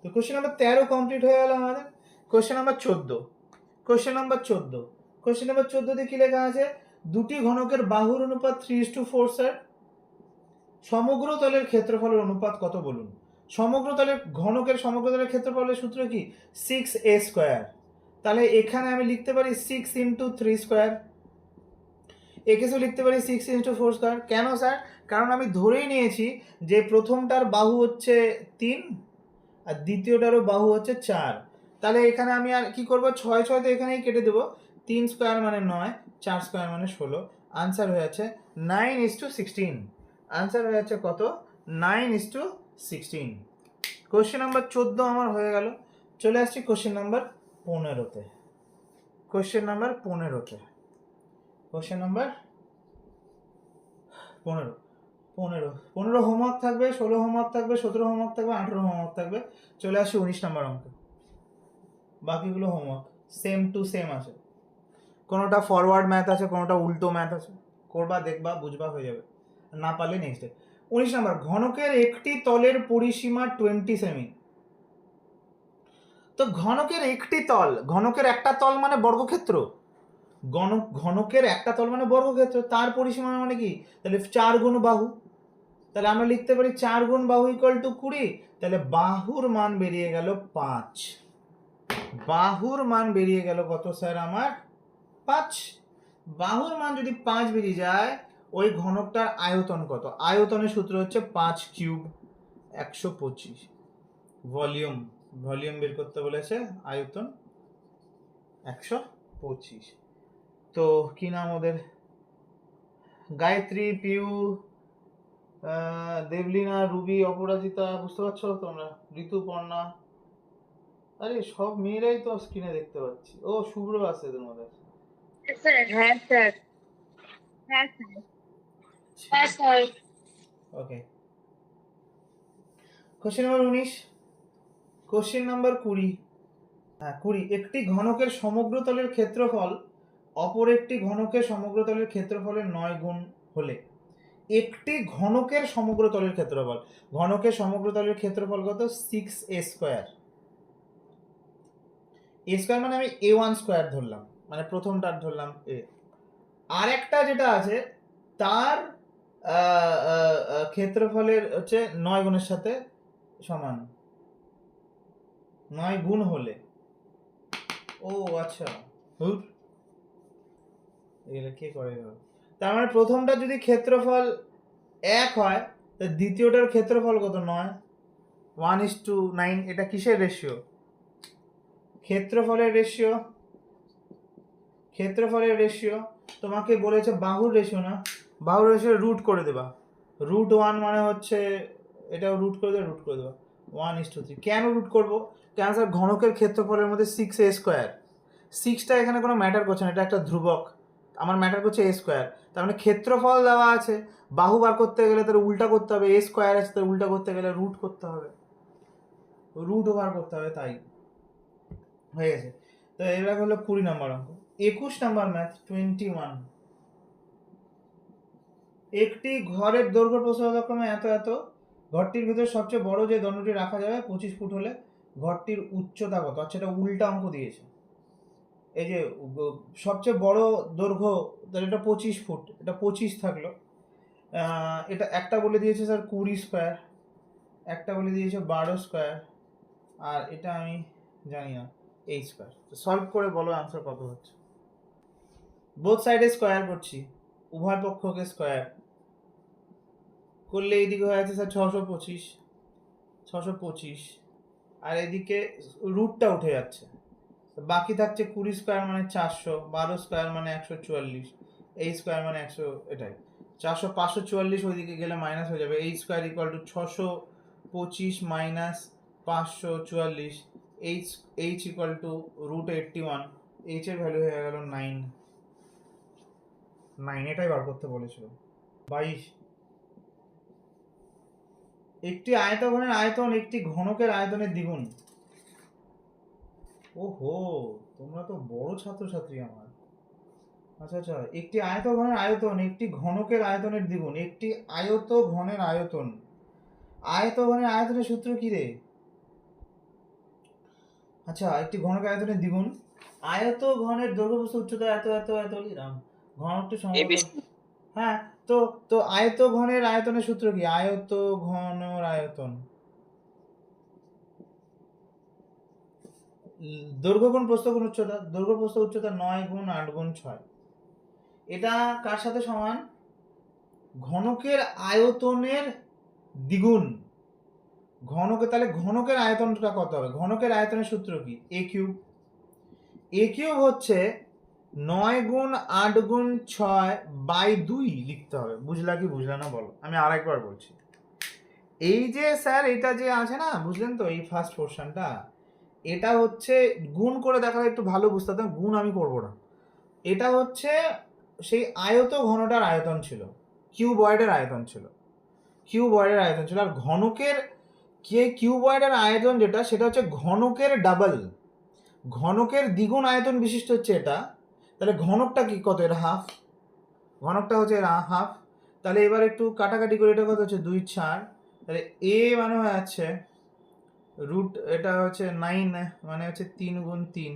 তো কোশ্চেন নাম্বার 13 কমপ্লিট হয়ে গেল আমাদের। Question number 14। কোশ্চেন নাম্বার 14 কি লেখা আছে? দুটি ঘনকের বাহুর অনুপাত 3:4 স্যার। সমগ্র তলের ক্ষেত্রফলের অনুপাত কত বলুন? সমগ্র তলের ঘনকের সমগ্র তলের ক্ষেত্রফলের সূত্র কি? 6a²। তাহলে এখানে আমি লিখতে পারি 6 × 3²। একেও লিখতে পারি 6 × 4²। কেন স্যার? কারণ আমি ধরেই নিয়েছি যে প্রথমটার বাহু হচ্ছে 3 আর দ্বিতীয়টারও বাহু হচ্ছে 4। তাহলে এখানে আমি আর কি করব, 6 তো এখানেই কেটে দেবো। 3² মানে 9, 4² মানে 16। আনসার হয়ে যাচ্ছে 9:16। আনসার হয়ে যাচ্ছে কত? 9:16। কোশ্চেন নাম্বার 14 আমার হয়ে গেল। চলে আসছি কোশ্চেন নাম্বার 15তে। কোশ্চেন নাম্বার 15তে। কোশ্চেন নাম্বার 15 15 হোমওয়ার্ক থাকবে, 16 হোমওয়ার্ক থাকবে, 17 হোমওয়ার্ক থাকবে, 18 হোমওয়ার্ক থাকবে। চলে আসি 19 নাম্বার অঙ্ক। বাকিগুলো হোমওয়ার্ক সেম টু সেম আছে। কোনোটা ফরওয়ার্ড ম্যাথ আছে, কোনোটা উল্টো ম্যাথ আছে। করবা, দেখবা, বুঝবা, হয়ে যাবে। না পারলে নেক্সট ডে। 19 নাম্বার, ঘনকের একটি তলের পরিসীমা 20 সেমি। তো ঘনকের একটি তল, ঘনকের একটা তল মানে বর্গক্ষেত্র। ঘনকের একটা তল মানে বর্গক্ষেত্র, তার পরিসীমা মানে কি? তাহলে 4 গুণ বাহু। তাহলে আমরা লিখতে পারি 4 গুণ বাহু ইকুয়াল টু 20। তাহলে বাহুর মান বেরিয়ে গেল 5। বাহুর মান বেরিয়ে গেল কত স্যার আমার? 5। বাহুর মান যদি 5 বেরিয়ে যায়, ওই ঘনকটার আয়তন কত? আয়তনের সূত্র হচ্ছে 5³ 125। ভলিউম, ভলিউম বের করতে বলেছে, আয়তন 125। তো কি নাম ওদের? গায়ত্রী, পিউ, দেবলিনা, রুবি, অপরাজিতা, বুঝতে পারছো তোমরা? ঋতুপর্ণা, আরে সব মেয়েরাই তো স্ক্রিনে দেখতে পাচ্ছি। ও শুভ্র আছে এদের মধ্যে। স্যার হ্যাঁ স্যার, হ্যাঁ স্যার, হ্যাঁ sir. Okay. Question number 19। Question number 20। হ্যাঁ 20। একটি ঘনকের সমগ্রতলের ক্ষেত্রফল অপর একটি ঘনকের সমগ্রতলের ক্ষেত্রফলের 9 গুণ হলে একটি ঘনকের সমগ্রতলের ক্ষেত্রফল, ঘনকের সমগ্রতলের ক্ষেত্রফল কত? 6a²। a² মানে আমি a1² ধরলাম, মানে প্রথমটার ধরলাম a। আর একটা যেটা আছে তার ক্ষেত্রফলের হচ্ছে 9 গুণের সাথে সমান, 9 গুণ হলে। ও আচ্ছা, হুর এগুলো কে করে গেল? তার মানে প্রথমটা যদি ক্ষেত্রফল 1 হয়, তো দ্বিতীয়টার ক্ষেত্রফল কত? 9। 1:9। এটা কিসের রেশিও? ক্ষেত্রফলের রেশিও। ক্ষেত্রফলের রেশিও তোমাকে বলেছে বাহুর রেশিও না, বাহুর রেশিও রুট করে দেবা। √1 মানে হচ্ছে, এটাও রুট করে দেবে, রুট করে দেবা 1:3। কেন রুট করবো? কেন স্যার? ঘনকের ক্ষেত্রফলের মধ্যে 6a²। 6টা এখানে কোনো ম্যাটার করছে না, এটা একটা ধ্রুবক। আমার ম্যাটার করছে a²। তার মানে ক্ষেত্রফল দেওয়া আছে, বাহু বার করতে গেলে তার উল্টা করতে হবে। a² আছে, তার উল্টা করতে গেলে রুট করতে হবে, রুট ওভার করতে হবে। তাই হয়ে গেছে। তো এবার হলো 20 নম্বর অঙ্ক। 21 নম্বর ম্যাথ 21। একটি ঘরের দৈর্ঘ্য প্রস্থ যথাক্রমে এত এত, ঘরটির ভিতরে সবচেয়ে বড় যে দণ্ডটি রাখা যাবে 25 ফুট হলে ঘরটির উচ্চতা কত? আচ্ছা, এটা উল্টা অঙ্ক দিয়েছে। এই যে সবচেয়ে বড় দৈর্ঘ্য, তাহলে এটা 25 ফুট, এটা 25 থাকলো। এটা একটা বলে দিয়েছে স্যার 20², একটা বলে দিয়েছে 12², আর এটা আমি জানি না 8²। সলভ করে বলো আনসার কত হচ্ছে। বোথ সাইডে স্কোয়ার করছি, উভয় পক্ষকে স্কোয়ার করলে এইদিকে হয়ে আছে স্যার 625, 625, আর এদিকে রুটটা উঠে যাচ্ছে, বাকি থাকছে 20² মানে 400, 12² মানে 144, 8² মানে 100। এটাই 400, 544 ওইদিকে গেলে মাইনাস হয়ে যাবে। 8² equal to 625 minus 544, H equal two √81। H এর ভ্যালু হয়ে গেল 9। এটাই বার করতে বলেছিল। 22। একটি আয়তঘনের আয়তন একটি ঘনকের আয়তনের দ্বিগুণ। ওহো, তোমরা তো বড় ছাত্রছাত্রী আমার। আচ্ছা আচ্ছা, একটি আয়তঘনের আয়তন একটি ঘনকের আয়তনের দ্বিগুণ। একটি আয়তঘনের আয়তন, আয়তঘনের আয়তনের সূত্র কি রে? আচ্ছা, একটি ঘনকের আয়তনের দ্বিগুণ, আয়তঘনের দৈর্ঘ্য প্রস্থ উচ্চতা এত এত এত লিখলাম, ঘনকটি সমতল। হ্যাঁ, তো তো আয়তঘনের আয়তনের সূত্র কি? আয়তঘনর আয়তন দৈর্ঘ্য গুণ প্রস্থ গুণ উচ্চতা। দৈর্ঘ্য প্রস্থ উচ্চতা 9 গুণ 8 গুণ 6। এটা কার সাথে সমান? ঘনকের আয়তনের দ্বিগুণ। ঘনকের, তাহলে ঘনকের আয়তনটা কত হবে? ঘনকের আয়তনের সূত্র কি? এ কিউব। এ কিউব হচ্ছে 9 গুণ 8 গুণ 6 বাই 2 লিখতে হবে। বুঝলা কি বুঝলা না বলো? আমি আরেকবার বলছি। এই যে স্যার এটা যে আছে না, বুঝলেন তো এই ফার্স্ট পোর্শনটা, এটা হচ্ছে গুণ করে দেখালে একটু ভালো বুঝতে পারতাম, গুণ আমি করবো না। এটা হচ্ছে সেই আয়ত ঘনটার আয়তন ছিল, কিউবয়েডের আয়তন ছিল, কিউবয়েডের আয়তন ছিল। আর ঘনকের কিউবয়েডের আয়তন যেটা, সেটা হচ্ছে ঘনকের ডাবল, ঘনকের দ্বিগুণ আয়তন বিশিষ্ট হচ্ছে এটা। তাহলে ঘনকটা কি কত? এটা হাফ, ঘনকটা হচ্ছে হাফ। তাহলে এবার একটু কাটাকাটি করে, এটা কত হচ্ছে? 2 4। তাহলে এ মানে হয়ে যাচ্ছে রুট, এটা হচ্ছে 9 মানে হচ্ছে 3 গুণ 3,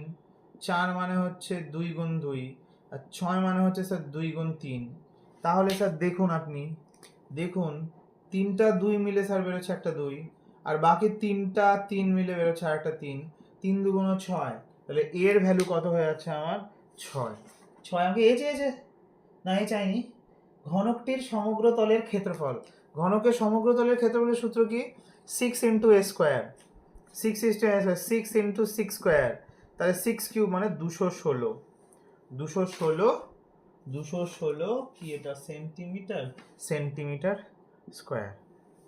4 মানে হচ্ছে 2 গুণ 2, আর 6 মানে হচ্ছে স্যার 2 গুণ 3। তাহলে স্যার দেখুন, আপনি দেখুন 3টা 2 মিলে স্যার বেরোচ্ছে একটা 2, আর বাকি 3টা 3 মিলে বেরোচ্ছে আর একটা 3, 3 দুগুণ 6। তাহলে এর ভ্যালু কত হয়ে যাচ্ছে আমার? 6। আমাকে এ চেয়েছে না, এ চাইনি। ঘনকটির সমগ্র তলের ক্ষেত্রফল। ঘনকের সমগ্র তলের ক্ষেত্রফলের সূত্র কি? 6 into A square, 6 into 6 square. তাহলে 6 কিউব মানে 216, 216 কি এটা? Centimetre, centimetre square.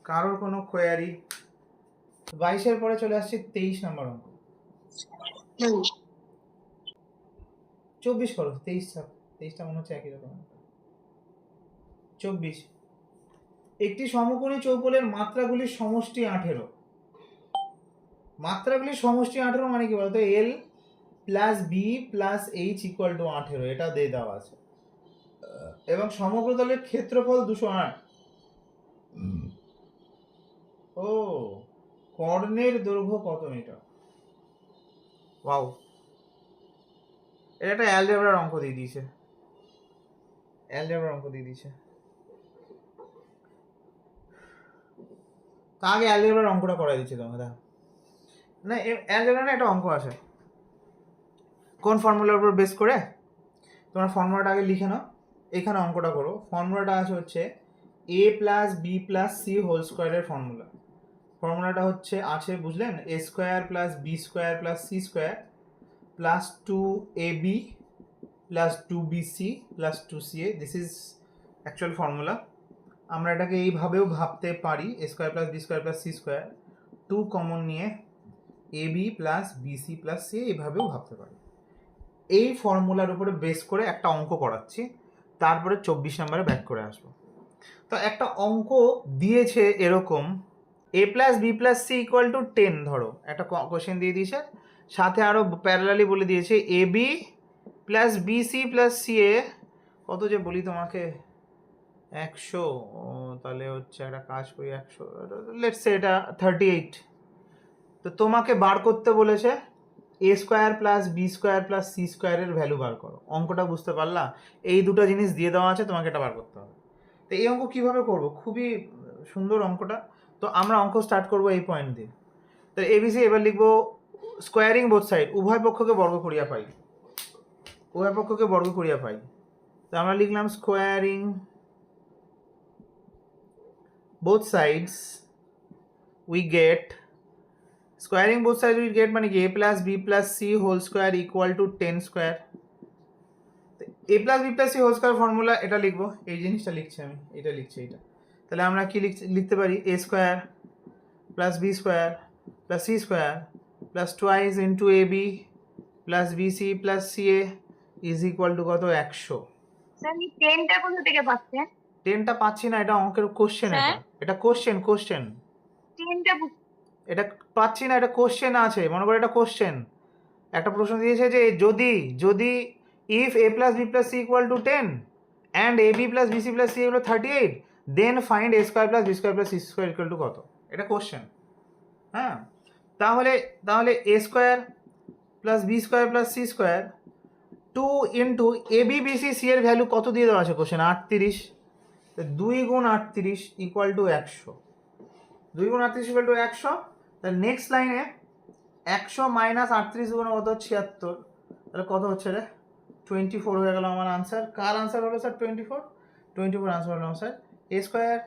কারোর কোনো কোয়ারি? 22-এর পরে চলে আসছে 23 নম্বর অঙ্ক। 24 করো, 23টা মনে হচ্ছে একই রকম। 24, একটি সমকোণী চৌকোণের মাত্রাগুলির সমষ্টি 18। মাত্রাগুলির সমষ্টি 18 মানে কি বলতো? L plus B plus H equal to 18, এটা দিয়ে দেওয়া আছে। এবং সমগ্র তলের ক্ষেত্রফল 208। ও, কর্ণের দৈর্ঘ্য কত মিটার? ওয়াও, এটা একটা অ্যালজেব্রার অঙ্ক দিয়ে দিয়েছে, অ্যালজেব্রার অঙ্ক দিয়ে দিয়েছে। তা আগে অ্যালজেব্রার অঙ্কটা করাই দিচ্ছে তোমাকে, দেখো না। অ্যালজেব্রা না, একটা অঙ্ক আছে, কোন ফর্মুলার উপর বেস করে? তোমার ফর্মুলাটা আগে লিখে নাও, এখানে অঙ্কটা করো। ফর্মুলাটা আছে হচ্ছে A plus B plus C whole স্কোয়ারের ফর্মুলা। ফর্মুলাটা হচ্ছে আছে, বুঝলেন? A square plus B square plus C square plus 2ab plus 2bc plus 2ca। This is actual formula. আমরা এটাকে এইভাবেও ভাবতে পারি, A square plus B square plus C square, 2 common নিয়ে ab plus BC plus C, এইভাবেও ভাবতে পারি। এই ফর্মুলার উপরে বেস করে একটা অঙ্ক করাচ্ছি, তারপরে 24 নম্বরে ব্যাক করে আসবো। তো একটা অঙ্ক দিয়েছে এরকম, A plus B plus C equal to 10, ধরো একটা কোশ্চেন দিয়ে দিয়েছে, সাথে আরও প্যারালালি বলে দিয়েছে A B plus BC plus C A কত যে বলি তোমাকে, 100। তাহলে হচ্ছে একটা কাজ করি, 100 লেটস সে এটা 38। তো তোমাকে বার করতে বলেছে A square plus B square plus C স্কোয়ারের ভ্যালু বার করো। অঙ্কটা বুঝতে পারলা? এই দুটো জিনিস দিয়ে দেওয়া আছে, তোমাকে এটা বার করতে হবে। তো এই অঙ্ক কীভাবে করবো? খুবই সুন্দর অঙ্কটা। তো আমরা অঙ্ক স্টার্ট করবো এই পয়েন্ট দিয়ে। তো এবিসি এবার লিখবো স্কোয়ারিং বোথ সাইড, উভয় পক্ষকে বর্গ করিয়া পাই, উভয় পক্ষকে বর্গ করিয়া পাই। তো আমরা লিখলাম squaring both sides we get, squaring both sides we get মানে কি a plus b plus c whole square equal to 10 square। a plus b plus c whole square formula এটা লিখবো, এই জিনিসটা লিখছি আমি, এটা লিখছি এটা। তাহলে আমরা কি লিখতে পারি? a square plus b square plus c square plus twice into ab plus bc plus ca is equal to কত? 100। স্যার এই 10টা কোথা থেকে পাচ্ছেন? 10টা পাচ্ছি না, এটা অঙ্কের কোশ্চেন, এটা কোশ্চেন। 10টা এটা পাচ্ছি না, এটা কোশ্চেন আছে, মনে করো এটা কোশ্চেন। একটা প্রশ্ন দিয়েছে যে যদি if A plus B plus C equal to 10 and A B plus BC plus C equal 38, then find A square plus B square plus C square equal to কত? এটা কোশ্চেন। হ্যাঁ, তাহলে A square plus B square plus C square 2 into A B BC C এর value কত দিয়ে দেওয়া আছে question? 38। 2 গুণ 38 ইকুয়াল টু 100, 2 গুণ 38 ইকুয়াল টু 100। তাহলে নেক্সট লাইনে 100 মাইনাস 38 গুণ কত? 76। তাহলে কত হচ্ছে রে? 24 হয়ে গেল আমার আনসার। কার আনসার হলো স্যার 24 আনসার হলো sir a square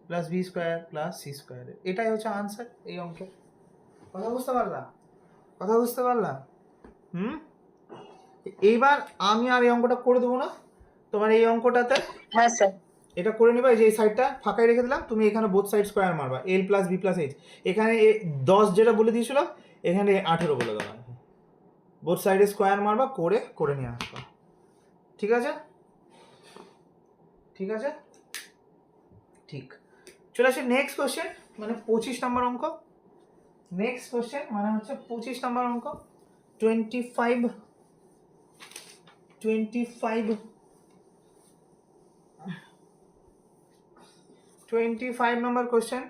plus B square plus C square. এটাই হচ্ছে আনসার এই অঙ্কের। কথা বুঝতে পারলা? এইবার আমি আর এই অঙ্কটা করে দেবো না, তোমার এই অঙ্কটাতে হ্যাঁ স্যার। এটা করে নিবা। যে এই সাইডটা ফাঁকাই রেখে দিলাম, তুমি এখানে বোথ সাইড স্কোয়ার মারবা, এল প্লাস বি প্লাস এইচ। এখানে 10 যেটা বলে দিয়েছিল, এখানে 18 বলে দেওয়া। বোথ সাইডে স্কোয়ার মারবা, করে নিয়ে আসবা। ঠিক আছে? ঠিক। চলে আসি নেক্সট কোশ্চেন, মানে 25 নম্বর অঙ্ক। নেক্সট কোশ্চেন মানে হচ্ছে 25 নম্বর অঙ্ক। 25 নম্বর কোশ্চেন।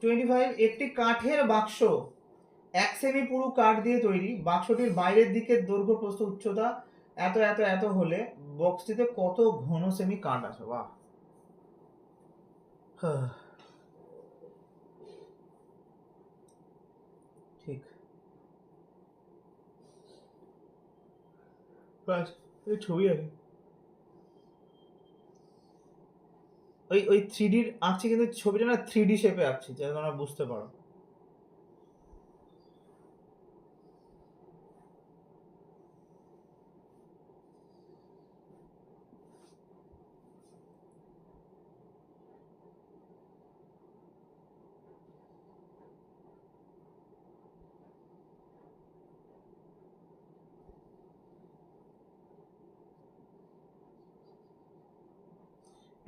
25, একটি কাঠের বাক্স 1 সেমি পুরু কাঠ দিয়ে তৈরি। বাক্সটির বাইরের দিকের দৈর্ঘ্য প্রস্থ উচ্চতা এত এত এত হলে বক্সটিতে কত ঘন সেমি কাঠ আছে? বাহ, ঠিক। ছবি আছে ওই 3D আঁকছি, কিন্তু ছবিটা না 3D শেপে আঁকছি, যাতে তোমরা বুঝতে পারো।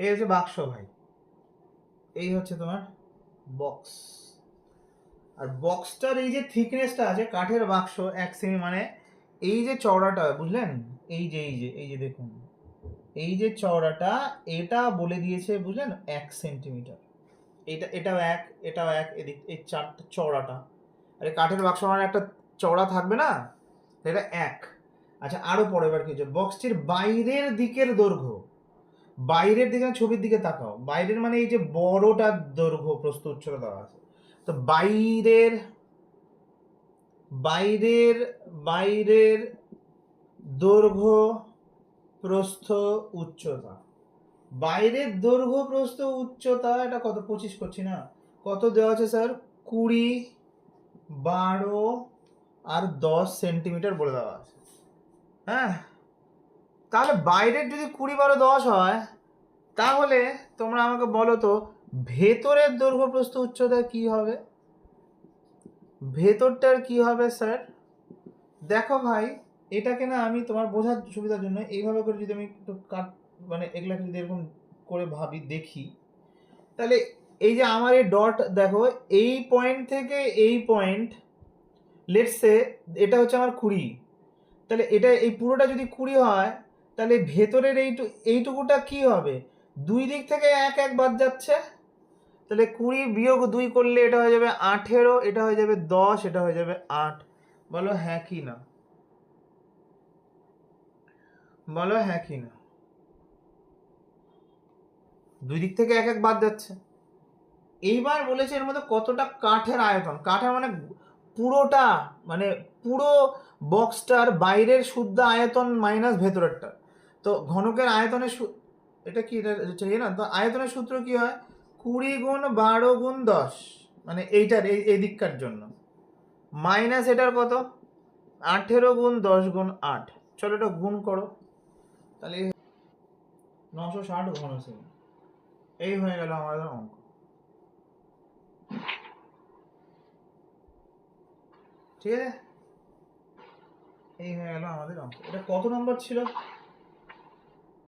এই হচ্ছে বাক্স ভাই, এই হচ্ছে তোমার বক্স। আর বক্সটার এই যে থিকনেসটা আছে, কাঠের বাক্স 1 সেমি, মানে এই যে চওড়াটা, বুঝলেন? এই যে দেখুন, এই যে চওড়াটা, এটা বলে দিয়েছে, বুঝলেন, 1 সেন্টিমিটার। এটাও এক এদিক, এই চারটা চওড়াটা। আরে কাঠের বাক্স মানে একটা চওড়া থাকবে না, এটা 1। আচ্ছা, আরো পরে এবার কি হচ্ছে, বক্সটির বাইরের দিকের দৈর্ঘ্য, বাইরের দিকে, ছবির দিকে তাকাও, বাইরের মানে এই যে বড়টা দৈর্ঘ্য প্রস্থ উচ্চতা দেওয়া আছে। তো বাইরের দৈর্ঘ্য প্রস্থ উচ্চতা, বাইরের দৈর্ঘ্য প্রস্থ উচ্চতা, এটা কত? 25 করছি না, কত দেওয়া আছে স্যার? 20, 12 আর 10 সেন্টিমিটার বলে দেওয়া আছে। হ্যাঁ, তাহলে বাইরের যদি 20, 12, 10 হয়, তাহলে তোমরা আমাকে বলো তো ভেতরের দৈর্ঘ্য প্রস্থ উচ্চতা কি হবে? ভেতরটার কি হবে স্যার? দেখো ভাই, এটাকে না আমি তোমার বোঝার সুবিধার জন্য এইভাবে করে যদি আমি একটু মানে এগুলাকে যদি এরকম করে ভাবি, দেখি, তাহলে এই যে আমার এই ডট, দেখো এই পয়েন্ট থেকে এই পয়েন্ট, লেটস সে এটা হচ্ছে আমার 20, তাহলে এটা এই পুরোটা যদি 20 হয়, তাহলে ভেতরের এইটুকুটা কি হবে? দুই দিক থেকে 1 বাদ যাচ্ছে, তাহলে 20 বিয়োগ 2 করলে এটা হয়ে যাবে 18, এটা হয়ে যাবে 10, এটা হয়ে যাবে 8। বলো হ্যাঁ কি না? দুই দিক থেকে 1 বাদ যাচ্ছে। এইবার বলেছে এর মধ্যে কতটা কাঠের আয়তন। কাঠের মানে পুরোটা, মানে পুরো বক্সটার বাইরের শুদ্ধ আয়তন মাইনাস ভেতরেরটা। তো ঘনকের আয়তনের এটা কি, এটা না? তো আয়তনের সূত্র কি হয়? 20 গুণ 12 গুণ 10, মানে এইটার এই দিককার জন্য, মাইনাস এটার কত? 18 গুণ 10 গুণ 8। চলো এটা গুণ করো, তাহলে 960 ঘন সেমি। এই হয়ে গেল আমাদের অঙ্ক। ঠিক আছে, এই হয়ে গেল আমাদের অঙ্ক। এটা কত নম্বর ছিল?